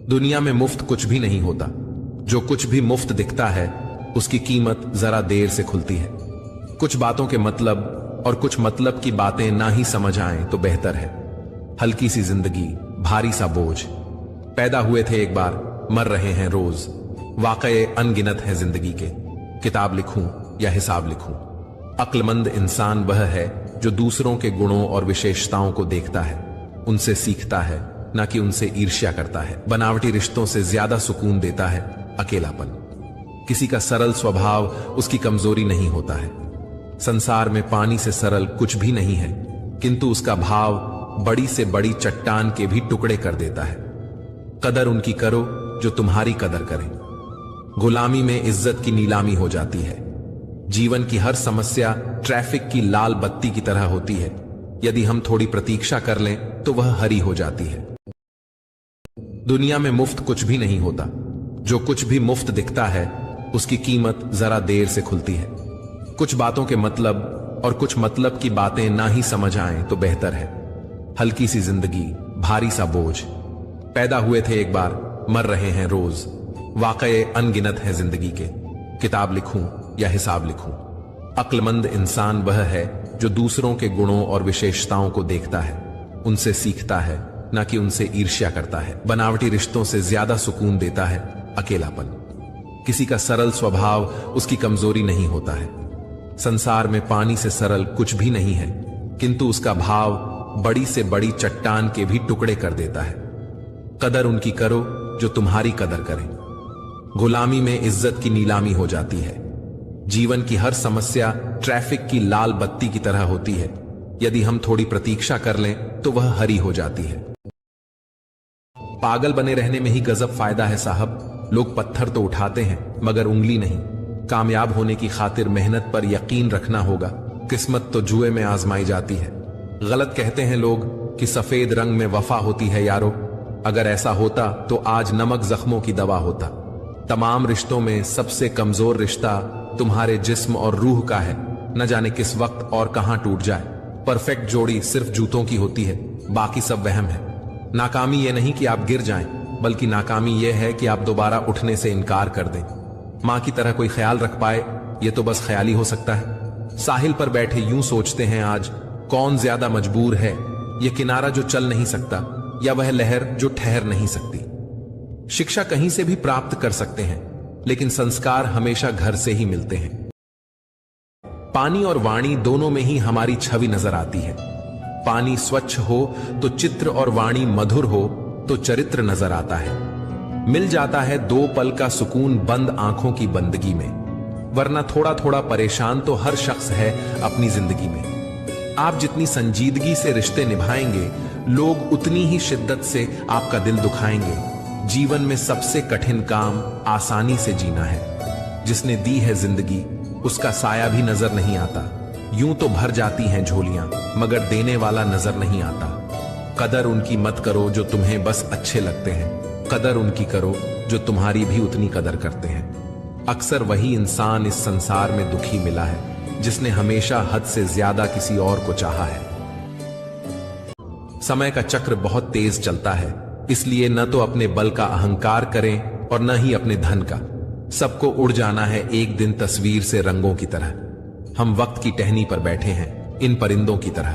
दुनिया में मुफ्त कुछ भी नहीं होता। जो कुछ भी मुफ्त दिखता है उसकी कीमत जरा देर से खुलती है। कुछ बातों के मतलब और कुछ मतलब की बातें ना ही समझ आए तो बेहतर है। हल्की सी जिंदगी, भारी सा बोझ। पैदा हुए थे एक बार, मर रहे हैं रोज। वाकये अनगिनत है जिंदगी के। किताब लिखूं या हिसाब लिखूं, अक्लमंद इंसान वह है जो दूसरों के गुणों और विशेषताओं को देखता है, उनसे सीखता है, ना कि उनसे ईर्ष्या करता है। बनावटी रिश्तों से ज्यादा सुकून देता है अकेलापन। किसी का सरल स्वभाव उसकी कमजोरी नहीं होता है। संसार में पानी से सरल कुछ भी नहीं है, किंतु उसका भाव बड़ी से बड़ी चट्टान के भी टुकड़े कर देता है। कदर उनकी करो जो तुम्हारी कदर करें। गुलामी में इज्जत की नीलामी हो जाती है। जीवन की हर समस्या ट्रैफिक की लाल बत्ती की तरह होती है। यदि हम थोड़ी प्रतीक्षा कर लें तो वह हरी हो जाती है। दुनिया में मुफ्त कुछ भी नहीं होता। जो कुछ भी मुफ्त दिखता है उसकी कीमत जरा देर से खुलती है। कुछ बातों के मतलब और कुछ मतलब की बातें ना ही समझ आए तो बेहतर है। हल्की सी जिंदगी, भारी सा बोझ। पैदा हुए थे एक बार, मर रहे हैं रोज। वाकये अनगिनत है जिंदगी के। किताब लिखूं या हिसाब लिखूं, अक्लमंद इंसान वह है जो दूसरों के गुणों और विशेषताओं को देखता है, उनसे सीखता है, ना कि उनसे ईर्ष्या करता है। बनावटी रिश्तों से ज्यादा सुकून देता है अकेलापन। किसी का सरल स्वभाव उसकी कमजोरी नहीं होता है। संसार में पानी से सरल कुछ भी नहीं है, किंतु उसका भाव बड़ी से बड़ी चट्टान के भी टुकड़े कर देता है। कदर उनकी करो जो तुम्हारी कदर करें। गुलामी में इज्जत की नीलामी हो जाती है। जीवन की हर समस्या ट्रैफिक की लाल बत्ती की तरह होती है। यदि हम थोड़ी प्रतीक्षा कर लें तो वह हरी हो जाती है। पागल बने रहने में ही गजब फायदा है साहब। लोग पत्थर तो उठाते हैं मगर उंगली नहीं। कामयाब होने की खातिर मेहनत पर यकीन रखना होगा। किस्मत तो जुए में आजमाई जाती है। गलत कहते हैं लोग कि सफेद रंग में वफा होती है यारो। अगर ऐसा होता तो आज नमक जख्मों की दवा होता। तमाम रिश्तों में सबसे कमजोर रिश्ता तुम्हारे जिस्म और रूह का है। न जाने किस वक्त और कहां टूट जाए। परफेक्ट जोड़ी सिर्फ जूतों की होती है, बाकी सब वहम है। नाकामी यह नहीं कि आप गिर जाएं, बल्कि नाकामी यह है कि आप दोबारा उठने से इनकार कर दें। मां की तरह कोई ख्याल रख पाए यह तो बस ख्याल ही हो सकता है। साहिल पर बैठे यूं सोचते हैं आज कौन ज्यादा मजबूर है, यह किनारा जो चल नहीं सकता या वह लहर जो ठहर नहीं सकती। शिक्षा कहीं से भी प्राप्त कर सकते हैं, लेकिन संस्कार हमेशा घर से ही मिलते हैं। पानी और वाणी दोनों में ही हमारी छवि नजर आती है। पानी स्वच्छ हो तो चित्र और वाणी मधुर हो तो चरित्र नजर आता है। मिल जाता है दो पल का सुकून बंद आंखों की बंदगी में, वरना थोड़ा थोड़ा परेशान तो हर शख्स है अपनी जिंदगी में। आप जितनी संजीदगी से रिश्ते निभाएंगे, लोग उतनी ही शिद्दत से आपका दिल दुखाएंगे। जीवन में सबसे कठिन काम आसानी से जीना है। जिसने दी है जिंदगी उसका साया भी नजर नहीं आता। यूं तो भर जाती हैं झोलियां, मगर देने वाला नजर नहीं आता। कदर उनकी मत करो जो तुम्हें बस अच्छे लगते हैं। कदर उनकी करो जो तुम्हारी भी उतनी कदर करते हैं। अक्सर वही इंसान इस संसार में दुखी मिला है जिसने हमेशा हद से ज्यादा किसी और को चाहा है। समय का चक्र बहुत तेज चलता है, इसलिए न तो अपने बल का अहंकार करें और न ही अपने धन का। सबको उड़ जाना है एक दिन तस्वीर से रंगों की तरह। हम वक्त की टहनी पर बैठे हैं इन परिंदों की तरह।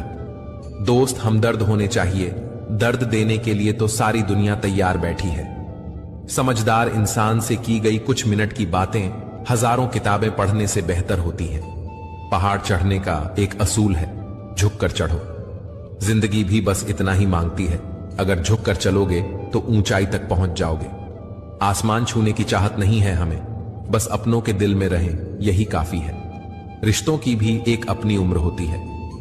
दोस्त हमदर्द होने चाहिए, दर्द देने के लिए तो सारी दुनिया तैयार बैठी है। समझदार इंसान से की गई कुछ मिनट की बातें हजारों किताबें पढ़ने से बेहतर होती हैं। पहाड़ चढ़ने का एक असूल है, झुककर चढ़ो। जिंदगी भी बस इतना ही मांगती है, अगर झुककर चलोगे तो ऊंचाई तक पहुंच जाओगे। आसमान छूने की चाहत नहीं है हमें, बस अपनों के दिल में रहें यही काफी है। रिश्तों की भी एक अपनी उम्र होती है।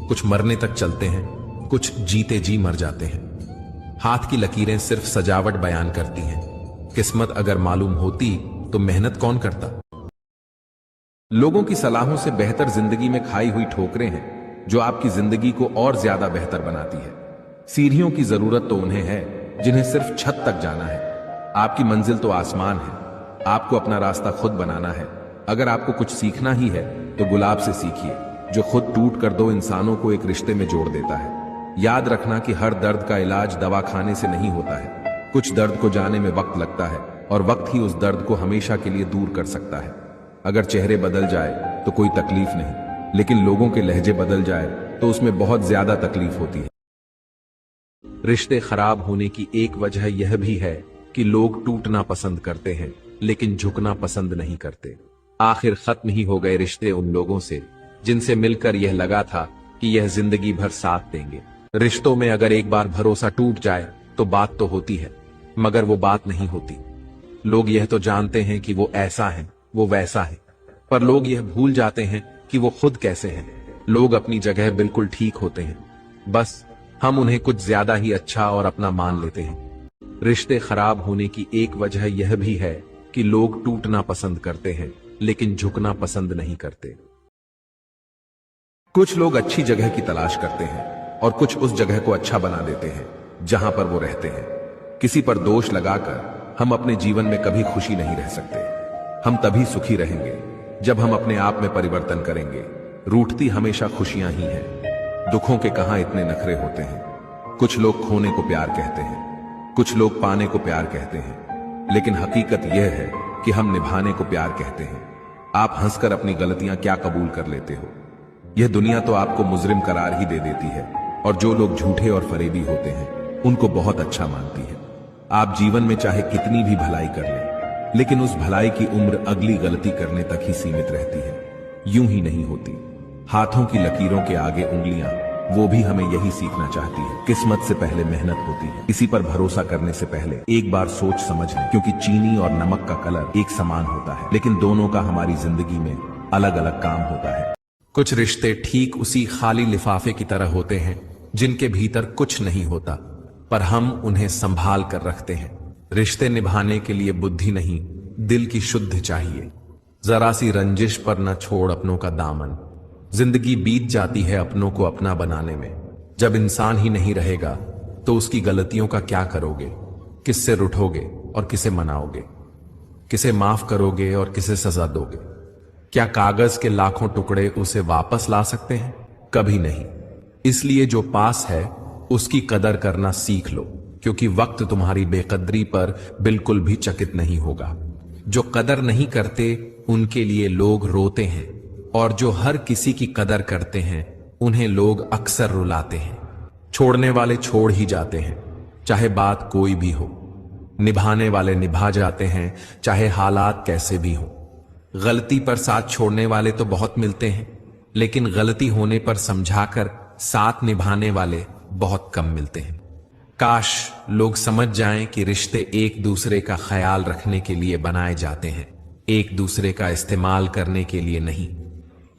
कुछ मरने तक चलते हैं, कुछ जीते जी मर जाते हैं। हाथ की लकीरें सिर्फ सजावट बयान करती हैं। किस्मत अगर मालूम होती तो मेहनत कौन करता। लोगों की सलाहों से बेहतर जिंदगी में खाई हुई ठोकरें हैं जो आपकी जिंदगी को और ज्यादा बेहतर बनाती है। सीढ़ियों की जरूरत तो उन्हें है जिन्हें सिर्फ छत तक जाना है। आपकी मंजिल तो आसमान है, आपको अपना रास्ता खुद बनाना है। अगर आपको कुछ सीखना ही है तो गुलाब से सीखिए, जो खुद टूट कर दो इंसानों को एक रिश्ते में जोड़ देता है। याद रखना कि हर दर्द का इलाज दवा खाने से नहीं होता है, कुछ दर्द को जाने में वक्त लगता है और वक्त ही उस दर्द को हमेशा के लिए दूर कर सकता है। अगर चेहरे बदल जाए तो कोई तकलीफ नहीं, लेकिन लोगों के लहजे बदल जाए तो उसमें बहुत ज्यादा तकलीफ होती है। रिश्ते खराब होने की एक वजह यह भी है कि लोग टूटना पसंद करते हैं लेकिन झुकना पसंद नहीं करते। आखिर खत्म ही हो गए रिश्ते उन लोगों से जिनसे मिलकर यह लगा था कि यह जिंदगी भर साथ देंगे। रिश्तों में अगर एक बार भरोसा टूट जाए तो बात तो होती है, मगर वो बात नहीं होती। लोग यह तो जानते हैं कि वो ऐसा है, वो वैसा है, पर लोग यह भूल जाते हैं कि वो खुद कैसे हैं। लोग अपनी जगह बिल्कुल ठीक होते हैं, बस हम उन्हें कुछ ज्यादा ही अच्छा और अपना मान लेते हैं। रिश्ते खराब होने की एक वजह यह भी है कि लोग टूटना पसंद करते हैं लेकिन झुकना पसंद नहीं करते। कुछ लोग अच्छी जगह की तलाश करते हैं और कुछ उस जगह को अच्छा बना देते हैं जहां पर वो रहते हैं। किसी पर दोष लगाकर हम अपने जीवन में कभी खुशी नहीं रह सकते। हम तभी सुखी रहेंगे जब हम अपने आप में परिवर्तन करेंगे। रूठती हमेशा खुशियां ही हैं। दुखों के कहां इतने नखरे होते हैं। कुछ लोग खोने को प्यार कहते हैं, कुछ लोग पाने को प्यार कहते हैं, लेकिन हकीकत यह है कि हम निभाने को प्यार कहते हैं। आप हंसकर अपनी गलतियां क्या कबूल कर लेते हो? यह दुनिया तो आपको मुजरिम करार ही दे देती है, और जो लोग झूठे और फरेबी होते हैं उनको बहुत अच्छा मानती है। आप जीवन में चाहे कितनी भी भलाई कर लें, लेकिन उस भलाई की उम्र अगली गलती करने तक ही सीमित रहती है। यूं ही नहीं होती। हाथों की लकीरों के आगे उंगलियां, वो भी हमें यही सीखना चाहती है। किस्मत से पहले मेहनत होती है। किसी पर भरोसा करने से पहले एक बार सोच समझ लें, क्योंकि चीनी और नमक का कलर एक समान होता है, लेकिन दोनों का हमारी जिंदगी में अलग अलग काम होता है। कुछ रिश्ते ठीक उसी खाली लिफाफे की तरह होते हैं जिनके भीतर कुछ नहीं होता, पर हम उन्हें संभाल कर रखते हैं। रिश्ते निभाने के लिए बुद्धि नहीं, दिल की शुद्ध चाहिए। जरा सी रंजिश पर न छोड़ अपनों का दामन। जिंदगी बीत जाती है अपनों को अपना बनाने में। जब इंसान ही नहीं रहेगा तो उसकी गलतियों का क्या करोगे? किससे रुठोगे और किसे मनाओगे? किसे माफ करोगे और किसे सजा दोगे? क्या कागज के लाखों टुकड़े उसे वापस ला सकते हैं? कभी नहीं। इसलिए जो पास है उसकी कदर करना सीख लो, क्योंकि वक्त तुम्हारी बेकदरी पर बिल्कुल भी चकित नहीं होगा। जो कदर नहीं करते उनके लिए लोग रोते हैं, और जो हर किसी की कदर करते हैं उन्हें लोग अक्सर रुलाते हैं। छोड़ने वाले छोड़ ही जाते हैं, चाहे बात कोई भी हो। निभाने वाले निभा जाते हैं, चाहे हालात कैसे भी हो। गलती पर साथ छोड़ने वाले तो बहुत मिलते हैं, लेकिन गलती होने पर समझाकर साथ निभाने वाले बहुत कम मिलते हैं। काश लोग समझ जाएं कि रिश्ते एक दूसरे का ख्याल रखने के लिए बनाए जाते हैं, एक दूसरे का इस्तेमाल करने के लिए नहीं।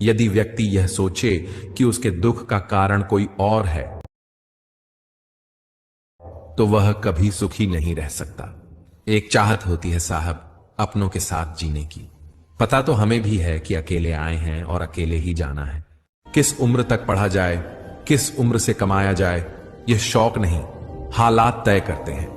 यदि व्यक्ति यह सोचे कि उसके दुख का कारण कोई और है, तो वह कभी सुखी नहीं रह सकता। एक चाहत होती है साहब अपनों के साथ जीने की। पता तो हमें भी है कि अकेले आए हैं और अकेले ही जाना है। किस उम्र तक पढ़ा जाए, किस उम्र से कमाया जाए, यह शौक नहीं, हालात तय करते हैं।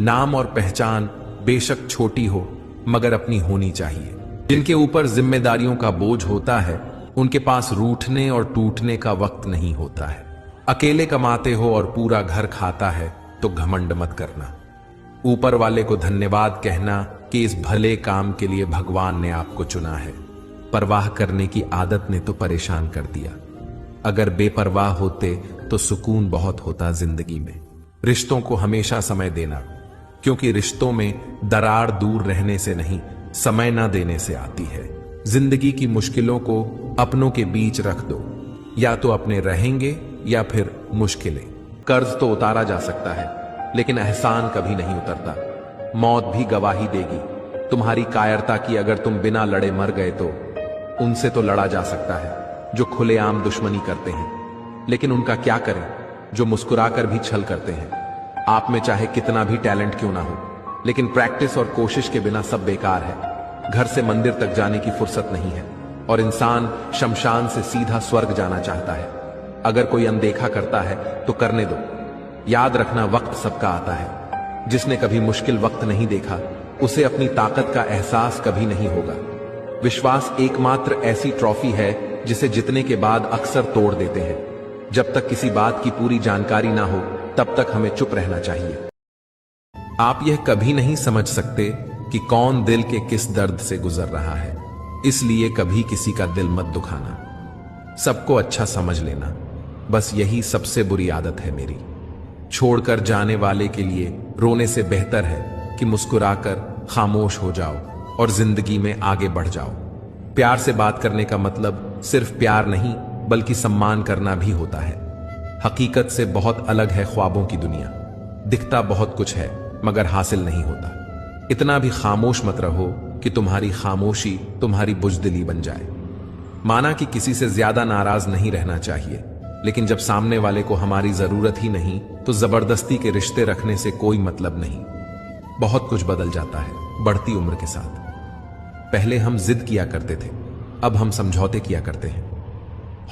नाम और पहचान बेशक छोटी हो मगर अपनी होनी चाहिए। जिनके ऊपर जिम्मेदारियों का बोझ होता है उनके पास रूठने और टूटने का वक्त नहीं होता है। अकेले कमाते हो और पूरा घर खाता है तो घमंड मत करना। ऊपर वाले को धन्यवाद कहना कि इस भले काम के लिए भगवान ने आपको चुना है। परवाह करने की आदत ने तो परेशान कर दिया। अगर बेपरवाह होते तो सुकून बहुत होता जिंदगी में। रिश्तों को हमेशा समय देना, क्योंकि रिश्तों में दरार दूर रहने से नहीं, समय ना देने से आती है। जिंदगी की मुश्किलों को अपनों के बीच रख दो, या तो अपने रहेंगे या फिर मुश्किलें। कर्ज तो उतारा जा सकता है, लेकिन एहसान कभी नहीं उतरता। मौत भी गवाही देगी तुम्हारी कायरता की। अगर तुम बिना लड़े मर गए तो उनसे तो लड़ा जा सकता है जो खुलेआम दुश्मनी करते हैं, लेकिन उनका क्या करें जो मुस्कुराकर भी छल करते हैं। आप में चाहे कितना भी टैलेंट क्यों ना हो, लेकिन प्रैक्टिस और कोशिश के बिना सब बेकार है। घर से मंदिर तक जाने की फुर्सत नहीं है, और इंसान शमशान से सीधा स्वर्ग जाना चाहता है। अगर कोई अनदेखा करता है तो करने दो। याद रखना, वक्त सबका आता है। जिसने कभी मुश्किल वक्त नहीं देखा उसे अपनी ताकत का एहसास कभी नहीं होगा। विश्वास एकमात्र ऐसी ट्रॉफी है जिसे जीतने के बाद अक्सर तोड़ देते हैं। जब तक किसी बात की पूरी जानकारी ना हो तब तक हमें चुप रहना चाहिए। आप यह कभी नहीं समझ सकते कि कौन दिल के किस दर्द से गुजर रहा है, इसलिए कभी किसी का दिल मत दुखाना। सबको अच्छा समझ लेना, बस यही सबसे बुरी आदत है मेरी। छोड़कर जाने वाले के लिए रोने से बेहतर है कि मुस्कुराकर खामोश हो जाओ और जिंदगी में आगे बढ़ जाओ। प्यार से बात करने का मतलब सिर्फ प्यार नहीं बल्कि सम्मान करना भी होता है। हकीकत से बहुत अलग है ख्वाबों की दुनिया। दिखता बहुत कुछ है मगर हासिल नहीं होता। इतना भी खामोश मत रहो कि तुम्हारी खामोशी तुम्हारी बुजदिली बन जाए। माना कि किसी से ज्यादा नाराज नहीं रहना चाहिए, लेकिन जब सामने वाले को हमारी जरूरत ही नहीं तो जबरदस्ती के रिश्ते रखने से कोई मतलब नहीं। बहुत कुछ बदल जाता है बढ़ती उम्र के साथ। पहले हम जिद किया करते थे, अब हम समझौते किया करते हैं।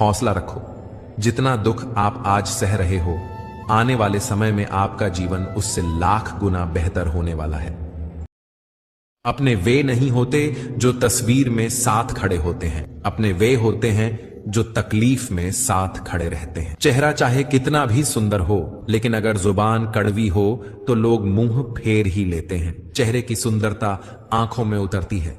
हौसला रखो, जितना दुख आप आज सह रहे हो, आने वाले समय में आपका जीवन उससे लाख गुना बेहतर होने वाला है। अपने वे नहीं होते जो तस्वीर में साथ खड़े होते हैं, अपने वे होते हैं जो तकलीफ में साथ खड़े रहते हैं। चेहरा चाहे कितना भी सुंदर हो, लेकिन अगर जुबान कड़वी हो तो लोग मुंह फेर ही लेते हैं। चेहरे की सुंदरता आंखों में उतरती है,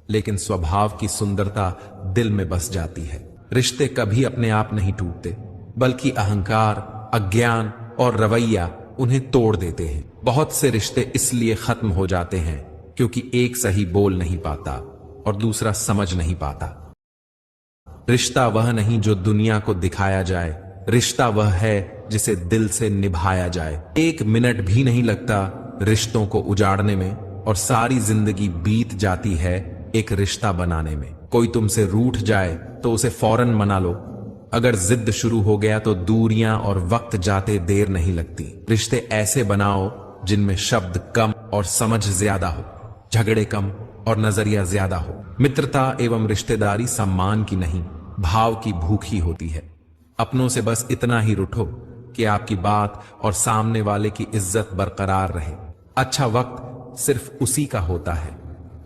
लेकिन स्वभाव की सुंदरता दिल में बस जाती है। रिश्ते कभी अपने आप नहीं टूटते, बल्कि अहंकार, अज्ञान और रवैया उन्हें तोड़ देते हैं। बहुत से रिश्ते इसलिए खत्म हो जाते हैं क्योंकि एक सही बोल नहीं पाता और दूसरा समझ नहीं पाता। रिश्ता वह नहीं जो दुनिया को दिखाया जाए, रिश्ता वह है जिसे दिल से निभाया जाए। 1 मिनट भी नहीं लगता रिश्तों को उजाड़ने में और सारी जिंदगी बीत जाती है एक रिश्ता बनाने में। कोई तुमसे रूठ जाए तो उसे फौरन मना लो। अगर जिद शुरू हो गया तो दूरियां और वक्त जाते देर नहीं लगती। रिश्ते ऐसे बनाओ जिनमें शब्द कम और समझ ज्यादा हो, झगड़े कम और नजरिया ज्यादा हो। मित्रता एवं रिश्तेदारी सम्मान की नहीं, भाव की भूखी होती है। अपनों से बस इतना ही रूठो कि आपकी बात और सामने वाले की इज्जत बरकरार रहे। अच्छा वक्त सिर्फ उसी का होता है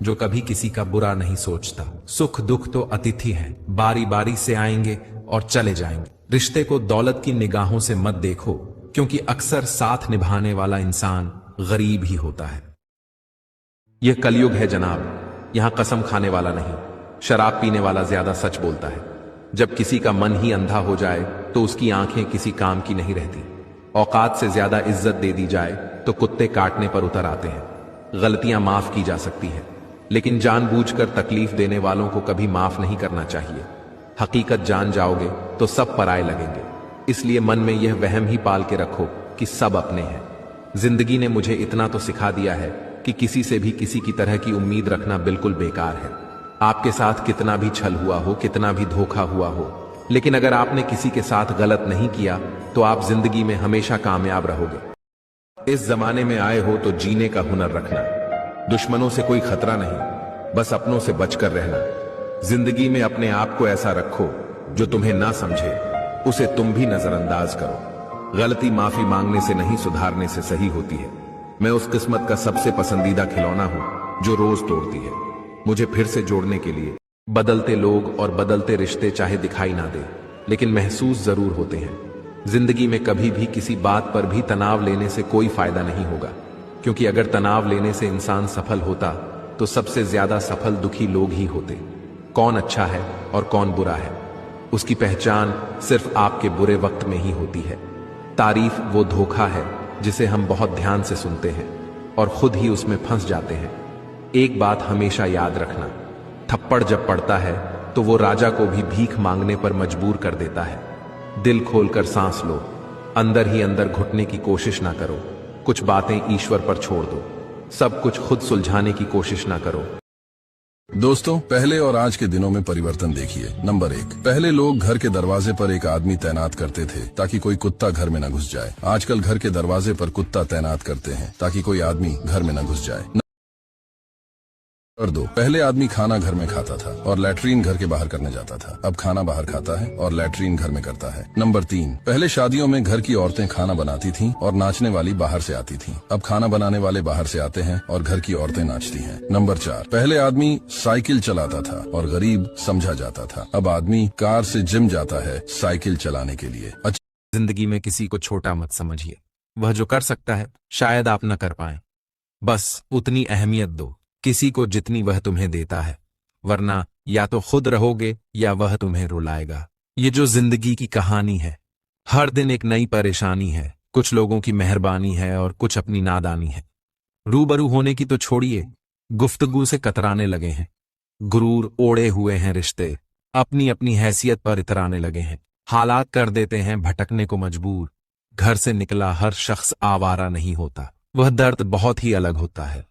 जो कभी किसी का बुरा नहीं सोचता। सुख दुख तो अतिथि है, बारी बारी से आएंगे और चले जाएंगे। रिश्ते को दौलत की निगाहों से मत देखो, क्योंकि अक्सर साथ निभाने वाला इंसान गरीब ही होता है। यह कलयुग है जनाब, यहां कसम खाने वाला नहीं, शराब पीने वाला ज्यादा सच बोलता है। जब किसी का मन ही अंधा हो जाए तो उसकी आंखें किसी काम की नहीं रहती। औकात से ज्यादा इज्जत दे दी जाए तो कुत्ते काटने पर उतर आते हैं। गलतियां माफ की जा सकती हैं, लेकिन जानबूझकर तकलीफ देने वालों को कभी माफ नहीं करना चाहिए। हकीकत जान जाओगे तो सब पराए लगेंगे, इसलिए मन में यह वहम ही पाल के रखो कि सब अपने हैं। जिंदगी ने मुझे इतना तो सिखा दिया है कि किसी से भी किसी की तरह की उम्मीद रखना बिल्कुल बेकार है। आपके साथ कितना भी छल हुआ हो, कितना भी धोखा हुआ हो, लेकिन अगर आपने किसी के साथ गलत नहीं किया तो आप जिंदगी में हमेशा कामयाब रहोगे। इस जमाने में आए हो तो जीने का हुनर रखना। दुश्मनों से कोई खतरा नहीं, बस अपनों से बचकर रहना। जिंदगी में अपने आप को ऐसा रखो जो तुम्हें ना समझे उसे तुम भी नजरअंदाज करो। गलती माफी मांगने से नहीं, सुधारने से सही होती है। मैं उस किस्मत का सबसे पसंदीदा खिलौना हूं जो रोज तोड़ती है। मुझे फिर से जोड़ने के लिए बदलते लोग और बदलते रिश्ते चाहे दिखाई ना दे, लेकिन महसूस जरूर होते हैं। जिंदगी में कभी भी किसी बात पर भी तनाव लेने से कोई फायदा नहीं होगा, क्योंकि अगर तनाव लेने से इंसान सफल होता तो सबसे ज्यादा सफल दुखी लोग ही होते। कौन अच्छा है और कौन बुरा है, उसकी पहचान सिर्फ आपके बुरे वक्त में ही होती है। तारीफ वो धोखा है जिसे हम बहुत ध्यान से सुनते हैं और खुद ही उसमें फंस जाते हैं। एक बात हमेशा याद रखना, थप्पड़ जब पड़ता है तो वो राजा को भी भीख मांगने पर मजबूर कर देता है। दिल खोलकर सांस लो, अंदर ही अंदर घुटने की कोशिश ना करो। कुछ बातें ईश्वर पर छोड़ दो, सब कुछ खुद सुलझाने की कोशिश ना करो। दोस्तों, पहले और आज के दिनों में परिवर्तन देखिए। नंबर 1, पहले लोग घर के दरवाजे पर एक आदमी तैनात करते थे ताकि कोई कुत्ता घर में न घुस जाए। आजकल घर के दरवाजे पर कुत्ता तैनात करते हैं ताकि कोई आदमी घर में न घुस जाए। नंबर 2, पहले आदमी खाना घर में खाता था और लैट्रीन घर के बाहर करने जाता था। अब खाना बाहर खाता है और लैट्रीन घर में करता है। नंबर 3, पहले शादियों में घर की औरतें खाना बनाती थीं और नाचने वाली बाहर से आती थीं। अब खाना बनाने वाले बाहर से आते हैं और घर की औरतें नाचती हैं। नंबर 4, पहले आदमी साइकिल चलाता था और गरीब समझा जाता था। अब आदमी कार से जिम जाता है साइकिल चलाने के लिए। जिंदगी में किसी को छोटा मत समझिए। वह जो कर सकता है शायद आप न कर पाए। बस उतनी अहमियत दो किसी को जितनी वह तुम्हें देता है, वरना या तो खुद रहोगे या वह तुम्हें रुलाएगा। ये जो जिंदगी की कहानी है, हर दिन एक नई परेशानी है। कुछ लोगों की मेहरबानी है और कुछ अपनी नादानी है। रूबरू होने की तो छोड़िए, गुफ्तगू से कतराने लगे हैं। गुरूर ओढ़े हुए हैं रिश्ते, अपनी अपनी हैसियत पर इतराने लगे हैं। हालात कर देते हैं भटकने को मजबूर। घर से निकला हर शख्स आवारा नहीं होता। वह दर्द बहुत ही अलग होता है,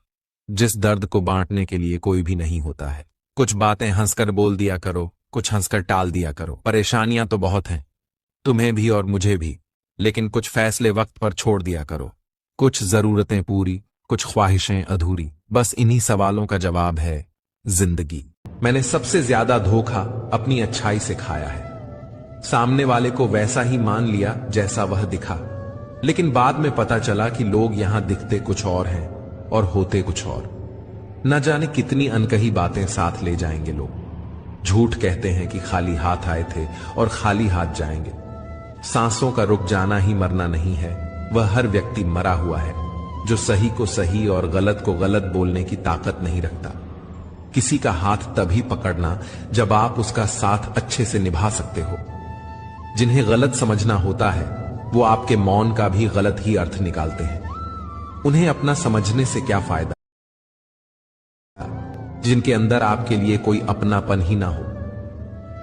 जिस दर्द को बांटने के लिए कोई भी नहीं होता है। कुछ बातें हंसकर बोल दिया करो, कुछ हंसकर टाल दिया करो। परेशानियां तो बहुत हैं, तुम्हें भी और मुझे भी, लेकिन कुछ फैसले वक्त पर छोड़ दिया करो। कुछ जरूरतें पूरी, कुछ ख्वाहिशें अधूरी। बस इन्हीं सवालों का जवाब है जिंदगी। मैंने सबसे ज्यादा धोखा अपनी अच्छाई से खाया है। सामने वाले को वैसा ही मान लिया जैसा वह दिखा, लेकिन बाद में पता चला कि लोग यहां दिखते कुछ और हैं और होते कुछ और। न जाने कितनी अनकही बातें साथ ले जाएंगे लोग। झूठ कहते हैं कि खाली हाथ आए थे और खाली हाथ जाएंगे। सांसों का रुक जाना ही मरना नहीं है, वह हर व्यक्ति मरा हुआ है जो सही को सही और गलत को गलत बोलने की ताकत नहीं रखता। किसी का हाथ तभी पकड़ना जब आप उसका साथ अच्छे से निभा सकते हो। जिन्हें गलत समझना होता है वो आपके मौन का भी गलत ही अर्थ निकालते हैं। उन्हें अपना समझने से क्या फायदा जिनके अंदर आपके लिए कोई अपनापन ही ना हो।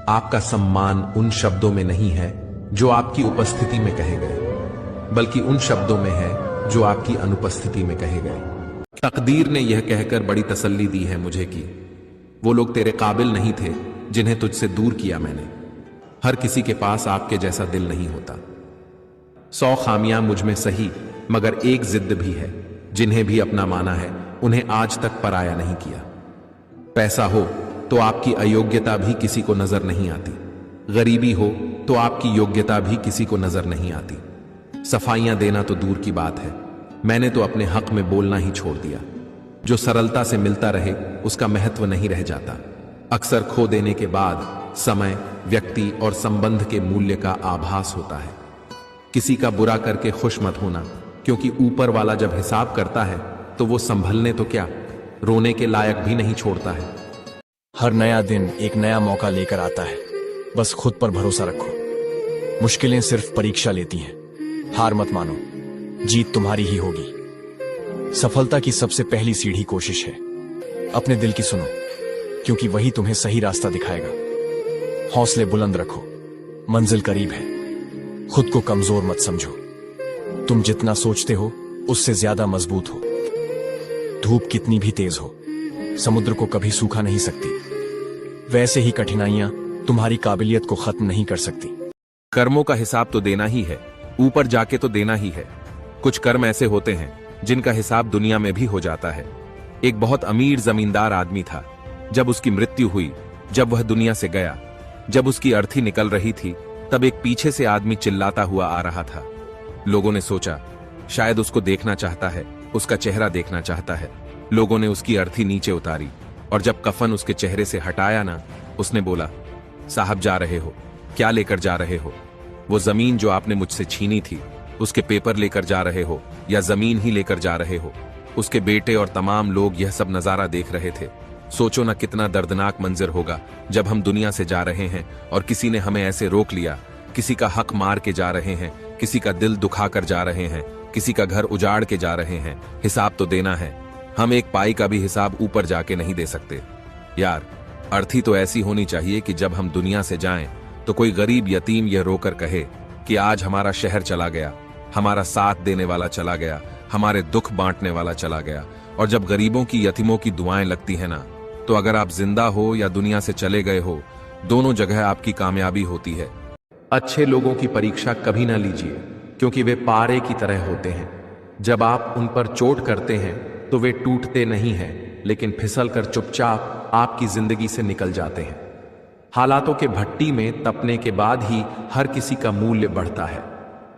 आपका सम्मान उन शब्दों में नहीं है जो आपकी उपस्थिति में कहे गए, बल्कि उन शब्दों में है जो आपकी अनुपस्थिति में कहे गए। तकदीर ने यह कहकर बड़ी तसल्ली दी है मुझे कि वो लोग तेरे काबिल नहीं थे जिन्हें तुझसे दूर किया मैंने। हर किसी के पास आपके जैसा दिल नहीं होता। 100 खामियां मुझ में सही, मगर एक जिद भी है। जिन्हें भी अपना माना है उन्हें आज तक पराया नहीं किया। पैसा हो तो आपकी अयोग्यता भी किसी को नजर नहीं आती। गरीबी हो तो आपकी योग्यता भी किसी को नजर नहीं आती। सफाइयां देना तो दूर की बात है, मैंने तो अपने हक में बोलना ही छोड़ दिया। जो सरलता से मिलता रहे उसका महत्व नहीं रह जाता। अक्सर खो देने के बाद समय, व्यक्ति और संबंध के मूल्य का आभास होता है। किसी का बुरा करके खुश मत होना, क्योंकि ऊपर वाला जब हिसाब करता है तो वो संभलने तो क्या, रोने के लायक भी नहीं छोड़ता है। हर नया दिन एक नया मौका लेकर आता है, बस खुद पर भरोसा रखो। मुश्किलें सिर्फ परीक्षा लेती हैं, हार मत मानो, जीत तुम्हारी ही होगी। सफलता की सबसे पहली सीढ़ी कोशिश है। अपने दिल की सुनो, क्योंकि वही तुम्हें सही रास्ता दिखाएगा। हौसले बुलंद रखो, मंजिल करीब है। खुद को कमजोर मत समझो, तुम जितना सोचते हो उससे ज्यादा मजबूत हो। धूप कितनी भी तेज हो, समुद्र को कभी सूखा नहीं सकती। वैसे ही कठिनाइयां तुम्हारी काबिलियत को खत्म नहीं कर सकती। कर्मों का हिसाब तो देना ही है, ऊपर जाके तो देना ही है। कुछ कर्म ऐसे होते हैं जिनका हिसाब दुनिया में भी हो जाता है। एक बहुत अमीर जमींदार आदमी था। जब उसकी मृत्यु हुई, जब वह दुनिया से गया, जब उसकी अर्थी निकल रही थी, तब एक पीछे से आदमी चिल्लाता हुआ आ रहा था। लोगों ने सोचा शायद उसको देखना चाहता है, उसका चेहरा देखना चाहता है। लोगों ने उसकी अर्थी नीचे उतारी और जब कफन उसके चेहरे से हटाया ना, उसने बोला, साहब जा रहे हो, क्या लेकर जा रहे हो? वो जमीन जो आपने मुझसे छीनी थी, उसके पेपर लेकर जा रहे हो या जमीन ही लेकर जा रहे हो? उसके बेटे और तमाम लोग यह सब नजारा देख रहे थे। सोचो ना कितना दर्दनाक मंजर होगा जब हम दुनिया से जा रहे हैं और किसी ने हमें ऐसे रोक लिया। किसी का हक मार के जा रहे हैं, किसी का दिल दुखा कर जा रहे हैं, किसी का घर उजाड़ के जा रहे हैं। हिसाब तो देना है। हम एक पाई का भी हिसाब ऊपर जाके नहीं दे सकते। यार, अर्थी तो ऐसी होनी चाहिए कि जब हम दुनिया से जाएं तो कोई गरीब यतीम यह रोकर कहे कि आज हमारा शहर चला गया, हमारा साथ देने वाला चला गया, हमारे दुख बांटने वाला चला गया। और जब गरीबों की यतीमों की दुआएं लगती है ना, तो अगर आप जिंदा हो या दुनिया से चले गए हो, दोनों जगह आपकी कामयाबी होती है। अच्छे लोगों की परीक्षा कभी ना लीजिए, क्योंकि वे पारे की तरह होते हैं। जब आप उन पर चोट करते हैं तो वे टूटते नहीं हैं, लेकिन फिसल कर चुपचाप आपकी जिंदगी से निकल जाते हैं। हालातों के भट्टी में तपने के बाद ही हर किसी का मूल्य बढ़ता है।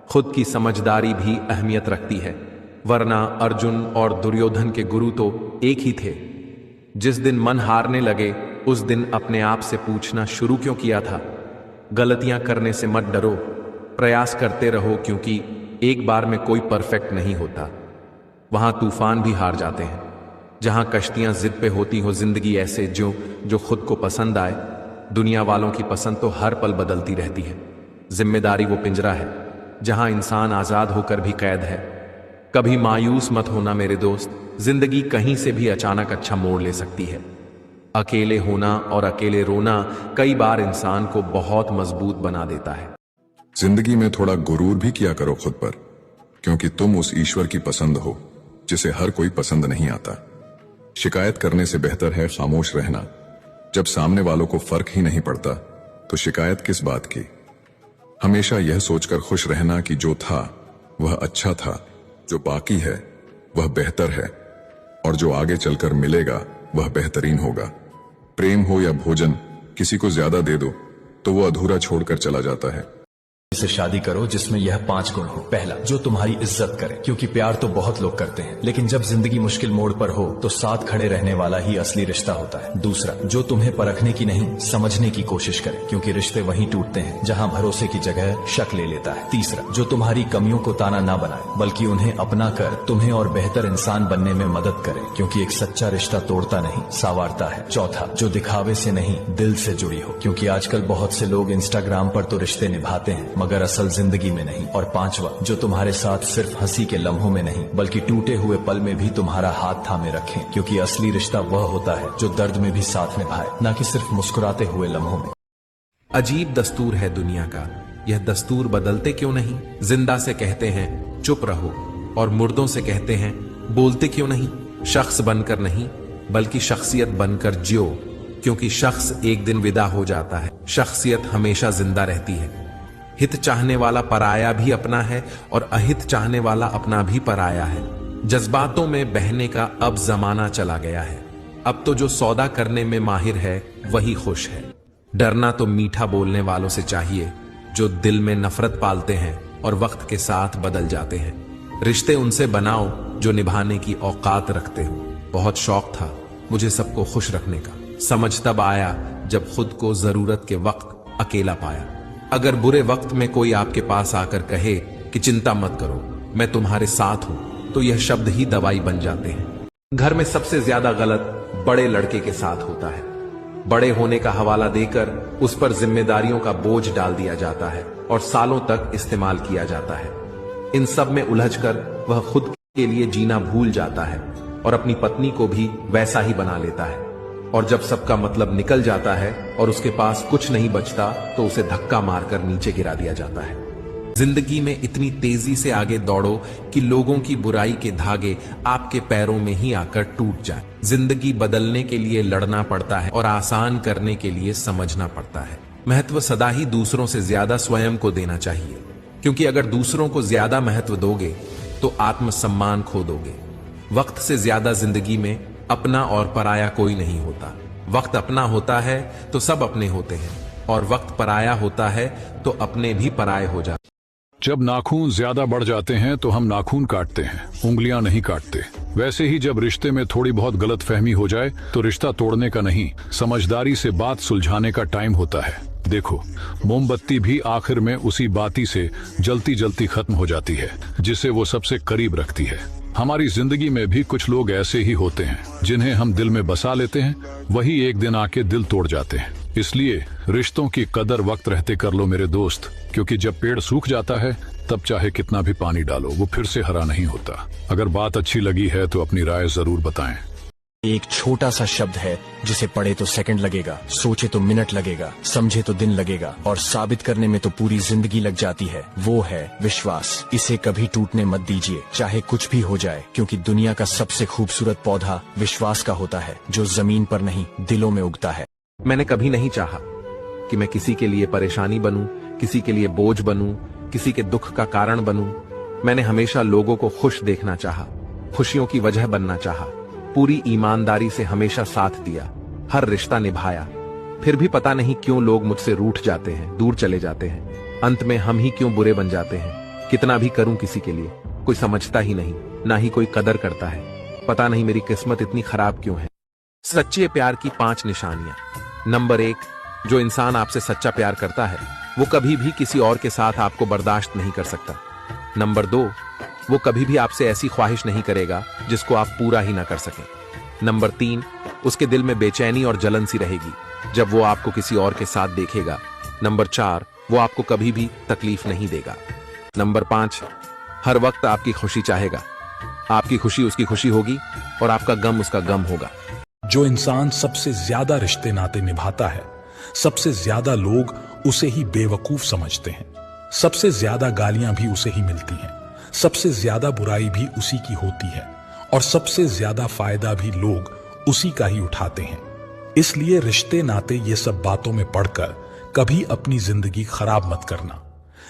खुद की समझदारी भी अहमियत रखती है, वरना अर्जुन और दुर्योधन के गुरु तो एक ही थे। जिस दिन मन हारने लगे उस दिन अपने आप से पूछना शुरू क्यों किया था? गलतियां करने से मत डरो, प्रयास करते रहो, क्योंकि एक बार में कोई परफेक्ट नहीं होता। वहां तूफान भी हार जाते हैं। जहां कश्तियां जिद पे होती हो जिंदगी ऐसे जो खुद को पसंद आए। दुनिया वालों की पसंद तो हर पल बदलती रहती है। जिम्मेदारी वो पिंजरा है जहां इंसान आजाद होकर भी कैद है। कभी मायूस मत होना मेरे दोस्त, जिंदगी कहीं से भी अचानक अच्छा मोड़ ले सकती है। अकेले होना और अकेले रोना कई बार इंसान को बहुत मजबूत बना देता है। जिंदगी में थोड़ा गुरूर भी किया करो खुद पर, क्योंकि तुम उस ईश्वर की पसंद हो जिसे हर कोई पसंद नहीं आता। शिकायत करने से बेहतर है खामोश रहना। जब सामने वालों को फर्क ही नहीं पड़ता तो शिकायत किस बात की। हमेशा यह सोचकर खुश रहना कि जो था वह अच्छा था, जो बाकी है वह बेहतर है, और जो आगे चलकर मिलेगा वह बेहतरीन होगा। प्रेम हो या भोजन, किसी को ज्यादा दे दो तो वो अधूरा छोड़कर चला जाता है। से शादी करो जिसमें यह 5 गुण हो। पहला, जो तुम्हारी इज्जत करे, क्योंकि प्यार तो बहुत लोग करते हैं, लेकिन जब जिंदगी मुश्किल मोड़ पर हो तो साथ खड़े रहने वाला ही असली रिश्ता होता है। दूसरा, जो तुम्हें परखने की नहीं समझने की कोशिश करे, क्योंकि रिश्ते वहीं टूटते हैं जहां भरोसे की जगह शक ले लेता है। तीसरा, जो तुम्हारी कमियों को ताना ना बनाए बल्कि उन्हें अपना कर तुम्हें और बेहतर इंसान बनने में मदद करे, क्योंकि एक सच्चा रिश्ता तोड़ता नहीं संवारता है। चौथा, जो दिखावे से नहीं दिल से जुड़ी हो, क्योंकि आजकल बहुत से लोग इंस्टाग्राम पर तो रिश्ते निभाते हैं मगर असल जिंदगी में नहीं। और पांचवा, जो तुम्हारे साथ सिर्फ हंसी के लम्हों में नहीं बल्कि टूटे हुए पल में भी तुम्हारा हाथ थामे रखें, क्योंकि असली रिश्ता वह होता है जो दर्द में भी साथ निभाए, न कि सिर्फ मुस्कुराते हुए लम्हों में। अजीब दस्तूर है दुनिया का, यह दस्तूर बदलते क्यों नहीं। जिंदा से कहते हैं चुप रहो और मुर्दों से कहते हैं बोलते क्यों नहीं। शख्स बनकर नहीं बल्कि शख्सियत बनकर जियो, क्योंकि शख्स एक दिन विदा हो जाता है, शख्सियत हमेशा जिंदा रहती है। हित चाहने वाला पराया भी अपना है और अहित चाहने वाला अपना भी पराया है। जज्बातों में बहने का अब जमाना चला गया है। अब तो जो सौदा करने में माहिर है वही खुश है। डरना तो मीठा बोलने वालों से चाहिए जो दिल में नफरत पालते हैं और वक्त के साथ बदल जाते हैं। रिश्ते उनसे बनाओ जो निभाने की औकात रखते हो। बहुत शौक था मुझे सबको खुश रखने का, समझ तब आया जब खुद को जरूरत के वक्त अकेला पाया। अगर बुरे वक्त में कोई आपके पास आकर कहे कि चिंता मत करो मैं तुम्हारे साथ हूं, तो यह शब्द ही दवाई बन जाते हैं। घर में सबसे ज्यादा गलत बड़े लड़के के साथ होता है। बड़े होने का हवाला देकर उस पर जिम्मेदारियों का बोझ डाल दिया जाता है और सालों तक इस्तेमाल किया जाता है। इन सब में उलझकर वह खुद के लिए जीना भूल जाता है और अपनी पत्नी को भी वैसा ही बना लेता है। और जब सबका मतलब निकल जाता है और उसके पास कुछ नहीं बचता तो उसे धक्का मारकर नीचे गिरा दिया जाता है। जिंदगी में इतनी तेजी से आगे दौड़ो कि लोगों की बुराई के धागे आपके पैरों में ही आकर टूट जाए। जिंदगी बदलने के लिए लड़ना पड़ता है और आसान करने के लिए समझना पड़ता है। महत्व सदा ही दूसरों से ज्यादा स्वयं को देना चाहिए, क्योंकि अगर दूसरों को ज्यादा महत्व दोगे तो आत्मसम्मान खो दोगे। वक्त से ज्यादा जिंदगी में अपना और पराया कोई नहीं होता। वक्त अपना होता है तो सब अपने होते हैं, और वक्त पराया होता है तो अपने भी पराये हो जाते। जब नाखून ज्यादा बढ़ जाते हैं तो हम नाखून काटते हैं, उंगलियां नहीं काटते। वैसे ही जब रिश्ते में थोड़ी बहुत गलतफहमी हो जाए तो रिश्ता तोड़ने का नहीं, समझदारी से बात सुलझाने का टाइम होता है। देखो, मोमबत्ती भी आखिर में उसी बाती से जलती जलती खत्म हो जाती है जिसे वो सबसे करीब रखती है। हमारी जिंदगी में भी कुछ लोग ऐसे ही होते हैं जिन्हें हम दिल में बसा लेते हैं, वही एक दिन आके दिल तोड़ जाते हैं। इसलिए रिश्तों की कदर वक्त रहते कर लो मेरे दोस्त, क्योंकि जब पेड़ सूख जाता है तब चाहे कितना भी पानी डालो वो फिर से हरा नहीं होता। अगर बात अच्छी लगी है तो अपनी राय जरूर बताएं। एक छोटा सा शब्द है जिसे पढ़े तो सेकंड लगेगा, सोचे तो मिनट लगेगा, समझे तो दिन लगेगा और साबित करने में तो पूरी जिंदगी लग जाती है। वो है विश्वास। इसे कभी टूटने मत दीजिए, चाहे कुछ भी हो जाए, क्योंकि दुनिया का सबसे खूबसूरत पौधा विश्वास का होता है, जो जमीन पर नहीं दिलों में उगता है। मैंने कभी नहीं चाहा कि मैं किसी के लिए परेशानी बनूं, किसी के लिए बोझ बनूं, किसी के दुख का कारण बनूं। मैंने हमेशा लोगों को खुश देखना चाहा, खुशियों की वजह बनना चाहा, पूरी ईमानदारी से हमेशा साथ दिया, हर रिश्ता निभाया। फिर भी पता नहीं क्यों लोग मुझसे रूठ जाते हैं, दूर चले जाते हैं। अंत में हम ही क्यों बुरे बन जाते हैं। कितना भी करूं किसी के लिए, कोई समझता ही नहीं, ना ही कोई कदर करता है। पता नहीं मेरी किस्मत इतनी खराब क्यों है। सच्चे प्यार की 5 निशानियां। नंबर 1, जो इंसान आपसे सच्चा प्यार करता है वो कभी भी किसी और के साथ आपको बर्दाश्त नहीं कर सकता। नंबर 2, वो कभी भी आपसे ऐसी ख्वाहिश नहीं करेगा जिसको आप पूरा ही ना कर सकें। नंबर 3, उसके दिल में बेचैनी और जलन सी रहेगी जब वो आपको किसी और के साथ देखेगा। नंबर 4, वो आपको कभी भी तकलीफ नहीं देगा। नंबर 5, हर वक्त आपकी खुशी चाहेगा। आपकी खुशी उसकी खुशी होगी और आपका गम उसका गम होगा। जो इंसान सबसे ज्यादा रिश्ते नाते निभाता है, सबसे ज्यादा लोग उसे ही बेवकूफ समझते हैं, सबसे ज्यादा गालियां भी उसे ही मिलती हैं, सबसे ज्यादा बुराई भी उसी की होती है और सबसे ज्यादा फायदा भी लोग उसी का ही उठाते हैं। इसलिए रिश्ते नाते ये सब बातों में पढ़कर कभी अपनी जिंदगी खराब मत करना।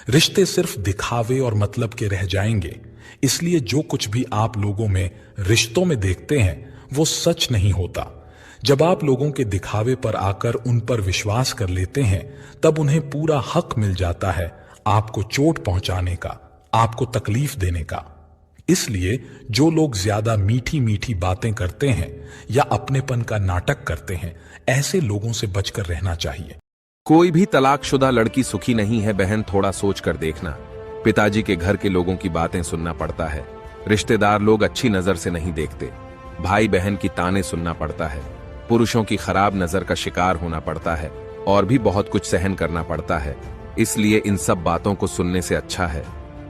रिश्ते सिर्फ दिखावे और मतलब के रह जाएंगे। इसलिए जो कुछ भी आप लोगों में रिश्तों में देखते हैं वो सच नहीं होता। जब आप लोगों के दिखावे पर आकर उन पर विश्वास कर लेते हैं तब उन्हें पूरा हक मिल जाता है आपको चोट पहुंचाने का, आपको तकलीफ देने का। इसलिए जो लोग ज्यादा मीठी मीठी बातें करते हैं या अपनेपन का नाटक करते हैं, ऐसे लोगों से बचकर रहना चाहिए। कोई भी तलाकशुदा लड़की सुखी नहीं है बहन, थोड़ा सोच कर देखना। पिताजी के घर के लोगों की बातें सुनना पड़ता है, रिश्तेदार लोग अच्छी नजर से नहीं देखते, भाई बहन की ताने सुनना पड़ता है, पुरुषों की खराब नजर का शिकार होना पड़ता है और भी बहुत कुछ सहन करना पड़ता है। इसलिए इन सब बातों को सुनने से अच्छा है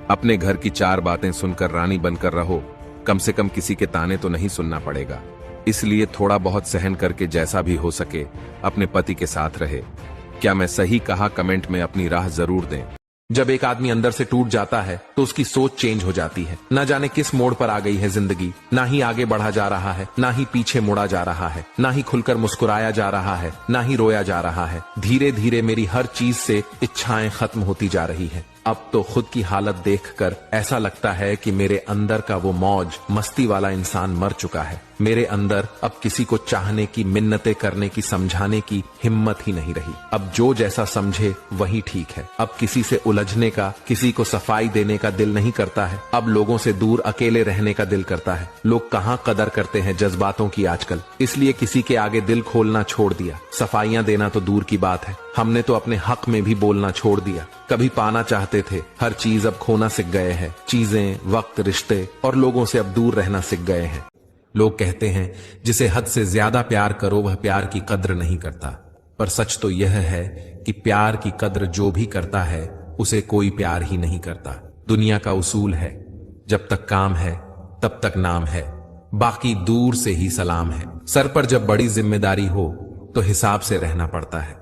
अपने घर की 4 बातें सुनकर रानी बनकर रहो। कम से कम किसी के ताने तो नहीं सुनना पड़ेगा। इसलिए थोड़ा बहुत सहन करके जैसा भी हो सके अपने पति के साथ रहे। क्या मैं सही कहा? कमेंट में अपनी राह जरूर दें। जब एक आदमी अंदर से टूट जाता है तो उसकी सोच चेंज हो जाती है। ना जाने किस मोड़ पर आ गई है जिंदगी, ना ही आगे बढ़ा जा रहा है, ना ही पीछे मुड़ा जा रहा है, ना ही खुलकर मुस्कुराया जा रहा है, ना ही रोया जा रहा है। धीरे धीरे मेरी हर चीज से इच्छाएं खत्म होती जा रही है। अब तो खुद की हालत देखकर ऐसा लगता है कि मेरे अंदर का वो मौज मस्ती वाला इंसान मर चुका है। मेरे अंदर अब किसी को चाहने की, मिन्नतें करने की, समझाने की हिम्मत ही नहीं रही। अब जो जैसा समझे वही ठीक है। अब किसी से उलझने का, किसी को सफाई देने का दिल नहीं करता है। अब लोगों से दूर अकेले रहने का दिल करता है। लोग कहाँ कदर करते हैं जज्बातों की आजकल। इसलिए किसी के आगे दिल खोलना छोड़ दिया। सफाइयां देना तो दूर की बात है, हमने तो अपने हक में भी बोलना छोड़ दिया। कभी पाना चाहते थे, हर चीज अब खोना सीख गए हैं। चीजें, वक्त, रिश्ते और लोगों से अब दूर रहना सीख गए हैं। लोग कहते हैं जिसे हद से ज्यादा प्यार करो वह प्यार की कद्र नहीं करता, पर सच तो यह है कि प्यार की कद्र जो भी करता है उसे कोई प्यार ही नहीं करता। दुनिया का उसूल है, जब तक काम है तब तक नाम है, बाकी दूर से ही सलाम है। सर पर जब बड़ी जिम्मेदारी हो तो हिसाब से रहना पड़ता है।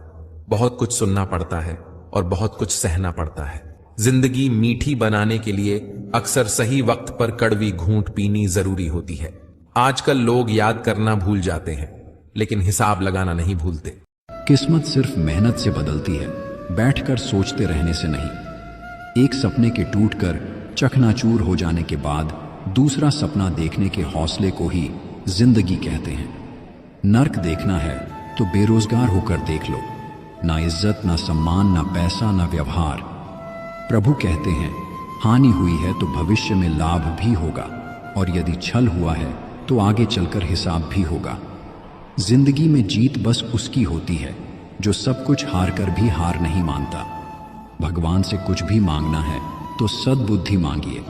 बहुत कुछ सुनना पड़ता है और बहुत कुछ सहना पड़ता है। जिंदगी मीठी बनाने के लिए अक्सर सही वक्त पर कड़वी घूंट पीनी जरूरी होती है। आजकल लोग याद करना भूल जाते हैं लेकिन हिसाब लगाना नहीं भूलते। किस्मत सिर्फ मेहनत से बदलती है, बैठकर सोचते रहने से नहीं। एक सपने के टूटकर चकनाचूर हो जाने के बाद दूसरा सपना देखने के हौसले को ही जिंदगी कहते हैं। नर्क देखना है तो बेरोजगार होकर देख लो। ना इज्जत, ना सम्मान, ना पैसा, ना व्यवहार। प्रभु कहते हैं हानि हुई है तो भविष्य में लाभ भी होगा, और यदि छल हुआ है तो आगे चलकर हिसाब भी होगा। जिंदगी में जीत बस उसकी होती है जो सब कुछ हार कर भी हार नहीं मानता। भगवान से कुछ भी मांगना है तो सद्बुद्धि मांगिए।